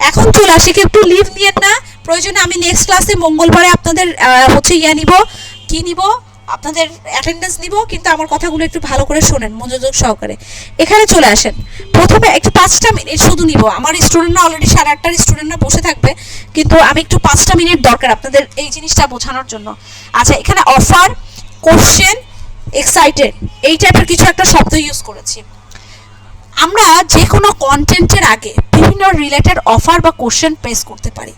[SPEAKER 1] এখন চলে আসি, কি একটু লিভ নিয়েন না, প্রয়োজনে আমি নেক্সট ক্লাসে মঙ্গলবারে আপনাদের হচ্ছে নিব, কি নিব, আপনাদের অ্যাটেন্ডেন্স নিব, কিন্তু আমার কথাগুলো একটু ভালো করে শোনেন মনোযোগ সহকারে। এখানে চলে আসেন, প্রথমে একটু 5টা মিনিট শুধু নিব, আমার স্টুডেন্টরা অলরেডি 8:30টার স্টুডেন্টরা বসে থাকবে, কিন্তু আমি একটু 5টা মিনিট দরকার আপনাদের এই জিনিসটা বোঝানোর জন্য। আচ্ছা, এখানে অফার, কোশ্চেন, এক্সাইটেড, এই টাইপের কিছু একটা শব্দ ইউজ করেছি। আমরা যে কোনো কন্টেন্টের আগে বিভিন্ন রিলেটেড অফার বা কোশ্চেন প্লেস করতে পারি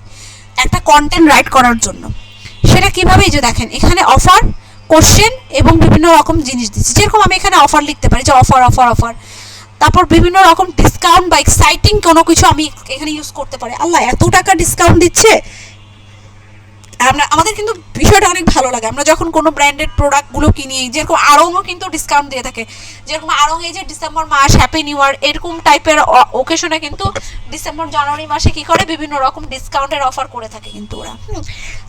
[SPEAKER 1] একটা কন্টেন্ট রাইট করার জন্য। সেটা কিভাবে, এই যে দেখেন এখানে অফার, কোশ্চেন এবং বিভিন্ন রকম জিনিস দিচ্ছি। যেরকম আমি এখানে অফার লিখতে পারি যে অফার অফার অফার, তারপর বিভিন্ন রকম ডিসকাউন্ট বা এক্সাইটিং কোনো কিছু আমি এখানে ইউজ করতে পারি। আল্লাহ এত টাকা ডিসকাউন্ট দিচ্ছে, আমাদের কিন্তু বিষয়টা অনেক ভালো লাগে। আমরা যখন কোনো ব্র্যান্ডেড প্রোডাক্টগুলো কিনি, যেরকম আড়ংও কিন্তু ডিসকাউন্ট দিয়ে থাকে, যেরকম আড়ং এই যে ডিসেম্বর মাস, হ্যাপি নিউ ইয়ার এরকম টাইপের ওকেশনে কিন্তু ডিসেম্বর জানুয়ারি মাসে কি করে বিভিন্ন রকম ডিসকাউন্টের অফার করে থাকে কিন্তু ওরা।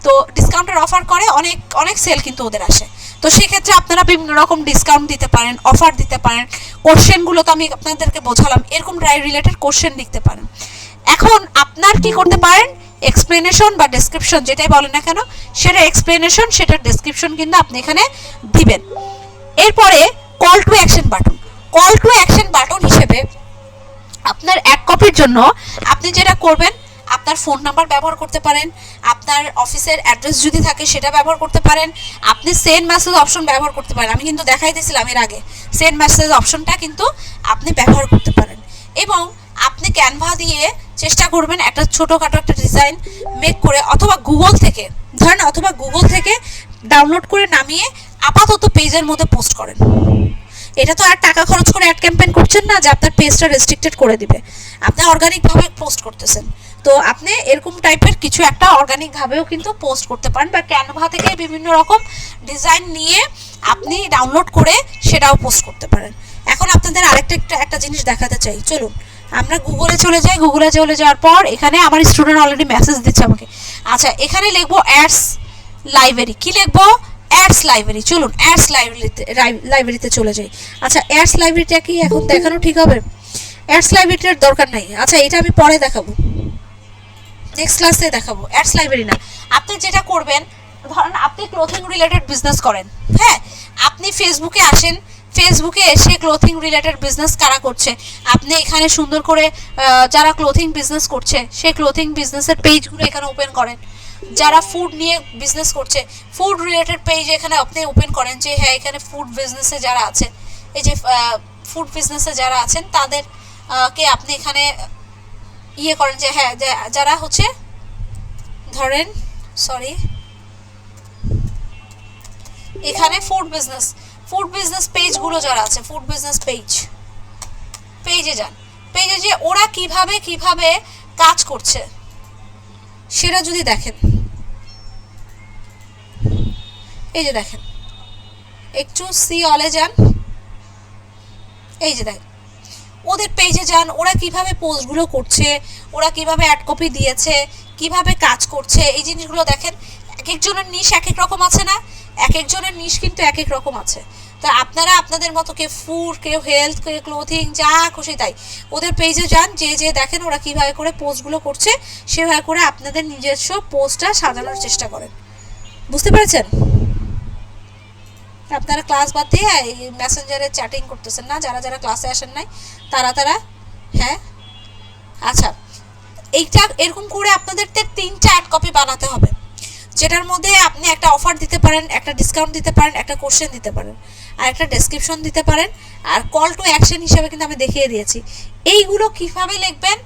[SPEAKER 1] তো ডিসকাউন্টের অফার করে, অনেক অনেক সেল কিন্তু ওদের আসে। তো সেক্ষেত্রে আপনারা বিভিন্ন রকম ডিসকাউন্ট দিতে পারেন, অফার দিতে পারেন। কোশ্চেনগুলো তো আমি আপনাদেরকে বোঝালাম, এরকম রিলেটেড কোশ্চেন লিখতে পারেন। এখন আপনার কি করতে পারেন, এক্সপ্লেনেশন বা ডেসক্রিপশন যেটাই বলেন না কেন, সেটা এক্সপ্লেনেশন, সেটার ডেসক্রিপশন কিন্তু আপনি এখানে দিবেন। এরপরে call to action button, call to action button হিসেবে আপনার এক কপির জন্য আপনি যেটা করবেন, আপনার ফোন নাম্বার ব্যবহার করতে পারেন, আপনার অফিসের অ্যাড্রেস যদি থাকে সেটা ব্যবহার করতে পারেন, আপনি সেন্ড মেসেজ অপশন ব্যবহার করতে পারেন। আমি কিন্তু দেখাই দিয়েছিলাম এর আগে, সেন্ড মেসেজ অপশনটা কিন্তু আপনি ব্যবহার করতে পারেন। এবং আপনি ক্যানভা দিয়ে চেষ্টা করবেন একটা ছোটোখাটো একটা ডিজাইন মেক করে, অথবা গুগল থেকে ধরেন, অথবা গুগল থেকে ডাউনলোড করে নামিয়ে আপাতত পেজের মধ্যে পোস্ট করেন। এটা তো আর টাকা খরচ করে অ্যাড ক্যাম্পেইন করছেন না যে আপনার পেজটা রেস্ট্রিক্টেড করে দিবে, আপনি অর্গানিকভাবে পোস্ট করতেছেন। তো আপনি এরকম টাইপের কিছু একটা অর্গানিকভাবেও কিন্তু পোস্ট করতে পারেন, বা ক্যানভা থেকে বিভিন্ন রকম ডিজাইন নিয়ে আপনি ডাউনলোড করে সেটাও পোস্ট করতে পারেন। এখন আপনাদের আরেকটা একটা জিনিস দেখাতে চাই, চলুন আমরা গুগলে চলে যাই। গুগলে চলে যাওয়ার পর এখানে আমার স্টুডেন্ট অলরেডি মেসেজ দিচ্ছে আমাকে। আচ্ছা, এখানে লিখবো অ্যাডস লাইব্রেরি, কি লিখবো, অ্যাডস লাইব্রেরি। চলুন অ্যাডস লাইব্রেরিতে চলে যাই। আচ্ছা, অ্যাডস লাইব্রেরিটা কি এখন দেখানো ঠিক হবে? অ্যাডস লাইব্রেরিটার দরকার নাই। আচ্ছা, এটা আমি পরে দেখাবো, নেক্সট ক্লাসে দেখাবো। অ্যাডস লাইব্রেরি না, আপনি যেটা করবেন, ধরেন আপনি ক্লোথিং রিলেটেড বিজনেস করেন, হ্যাঁ, আপনি ফেসবুকে আসেন, ফেসবুকে এসে ক্লোথিং রিলেটেড বিজনেস কারা করছে আপনি এখানে সুন্দর করে যারা ক্লোথিং বিজনেস করছে সেই ক্লোথিং বিজনেসের পেজগুলো এখানে ওপেন করেন। যারা ফুড নিয়ে বিজনেস করছে ফুড রিলেটেড পেজ এখানে আপনি ওপেন করেন, যে হ্যাঁ এখানে ফুড বিজনেসে যারা আছেন, এই যে ফুড বিজনেসে যারা আছেন তাদের কে আপনি এখানে ইয়ে করেন, যে হ্যাঁ যারা হচ্ছে ধরেন এখানে ফুড বিজনেস পেজগুলো যারা আছে, ফুড বিজনেস পেজে যান, পেজে যে ওরা কিভাবে কাজ করছে সেটা যদি দেখেন, এই যে দেখেন, একটু সি অলে যান, এই যে দেখেন ওদের পেজে যান, ওরা কিভাবে পোস্টগুলো করছে, ওরা কিভাবে অ্যাড কপি দিয়েছে, কিভাবে কাজ করছে, এই জিনিসগুলো দেখেন। এক একজনের নিশ এক এক রকম আছে না, এক একজনের নিশ কিন্তু এক এক রকম আছে। তা আপনারা আপনাদের মতো কেউ ফুড, কেউ হেলথ, কেউ ক্লোথিং, যা খুশি তাই ওদের পেজে যান, যে দেখেন ওরা কিভাবে করে পোস্টগুলো করছে সেভাবে করে আপনাদের নিজস্ব পোস্টটা সাজানোর চেষ্টা করেন। বুঝতে পেরেছেন? আপনারা ক্লাস বাদ দিয়ে মেসেঞ্জারে চ্যাটিং করতেছেন না, যারা ক্লাসে আসেন নাই তারা হ্যাঁ। আচ্ছা, এইটা এরকম করে আপনাদের 3টা অ্যাড কপি বানাতে হবে, যেটার মধ্যে আপনি একটা অফার দিতে পারেন, একটা ডিসকাউন্ট দিতে পারেন, একটা কোশ্চেন দিতে পারেন, আর একটা ডেসক্রিপশন দিতে পারেন, আর কল টু অ্যাকশন হিসেবে কিন্তু আমি দেখিয়ে দিয়েছি। এইগুলো কিভাবে লিখবেন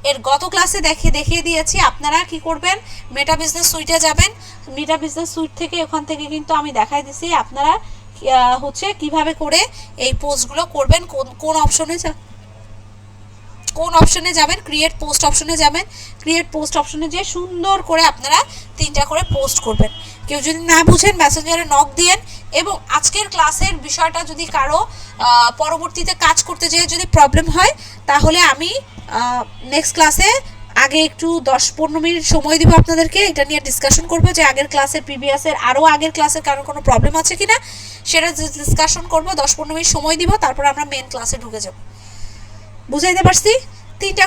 [SPEAKER 1] এর গত ক্লাসে দেখিয়ে দিয়েছি। আপনারা কি করবেন, মেটা বিজনেস সুইটে যাবেন, মেটা বিজনেস সুইট থেকে ওখান থেকে কিন্তু আমি দেখাই দিছি আপনারা হচ্ছে কিভাবে করে এই পোস্টগুলো করবেন। কোন অপশনে যাবেন, ক্রিয়েট পোস্ট অপশনে যাবেন, ক্রিয়েট পোস্ট অপশনে যে সুন্দর করে আপনারা 3টা করে পোস্ট করবেন। কেউ যদি না বুঝেন মেসেঞ্জারে নক দিয়েন, এবং আজকের ক্লাসের বিষয়টা যদি কারো পরবর্তীতে কাজ করতে যেয়ে যদি প্রবলেম হয়, তাহলে আমি নেক্সট ক্লাসে আগে একটু 10-15 মিনিট সময় দিব আপনাদেরকে, এটা নিয়ে ডিসকাশন করবো যে আগের ক্লাসের প্রিভিয়াসের আরও আগের ক্লাসের কারণ কোনো প্রবলেম আছে কি না সেটা ডিসকাশন করবো। 10-15 মিনিট সময় দিব, তারপর আমরা মেন ক্লাসে ঢুকে যাব। বুঝাইতে পারছি? 3টা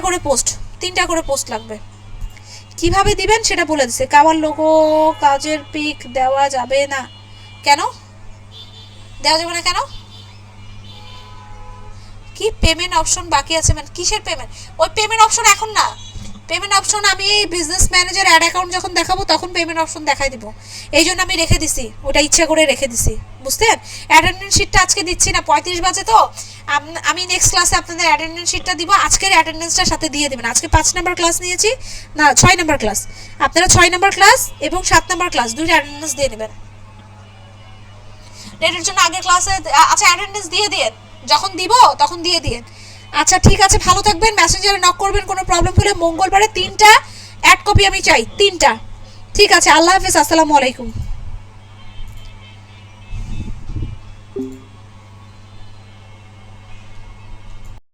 [SPEAKER 1] করে পোস্ট লাগবে। কিভাবে দিবেন সেটা বলে দিছে। কাওয়ার লোগো কাজের পিক দেওয়া যাবে না কেন? দেওয়া যাবে না কেন? কি পেমেন্ট অপশন বাকি আছে? মানে কিসের পেমেন্ট? ওই পেমেন্ট অপশন এখন না, পেমেন্ট অপশন আমি এই বিজনেস ম্যানেজার অ্যাড অ্যাকাউন্ট যখন দেখাবো তখন পেমেন্ট অপশন দেখাই দিব। এই জন্য আমি রেখে দিছি, ওটা ইচ্ছা করে রেখে দিছি, বুঝতেন? অ্যাটেন্ডেন্স শিটটা আজকে দিচ্ছি না, 35 বাজে তো। আমি নেক্সট ক্লাসে আপনাদের অ্যাটেন্ডেন্স শিটটা দিব, আজকের অ্যাটেন্ডেন্সটার সাথে দিয়ে দেবেন। আজকে 5 নাম্বার ক্লাস নিয়েছি, না 6 নাম্বার ক্লাস, আপনারা 6 নাম্বার ক্লাস এবং 7 নাম্বার ক্লাস দুইটা অ্যাটেন্ডেন্স দিয়ে নেবেন। এটার জন্য আগের ক্লাসে আচ্ছা অ্যাটেন্ডেন্স দিয়ে দিন, যখন দিব তখন দিয়ে দিন। আচ্ছা ঠিক আছে, ভালো থাকবেন, মেসেঞ্জারে নক করবেন কোনো প্রবলেম হলে। মঙ্গলবারে 3টা অ্যাড কপি আমি চাই, 3টা। ঠিক আছে, আল্লাহ হাফেজ, আসসালামু আলাইকুম।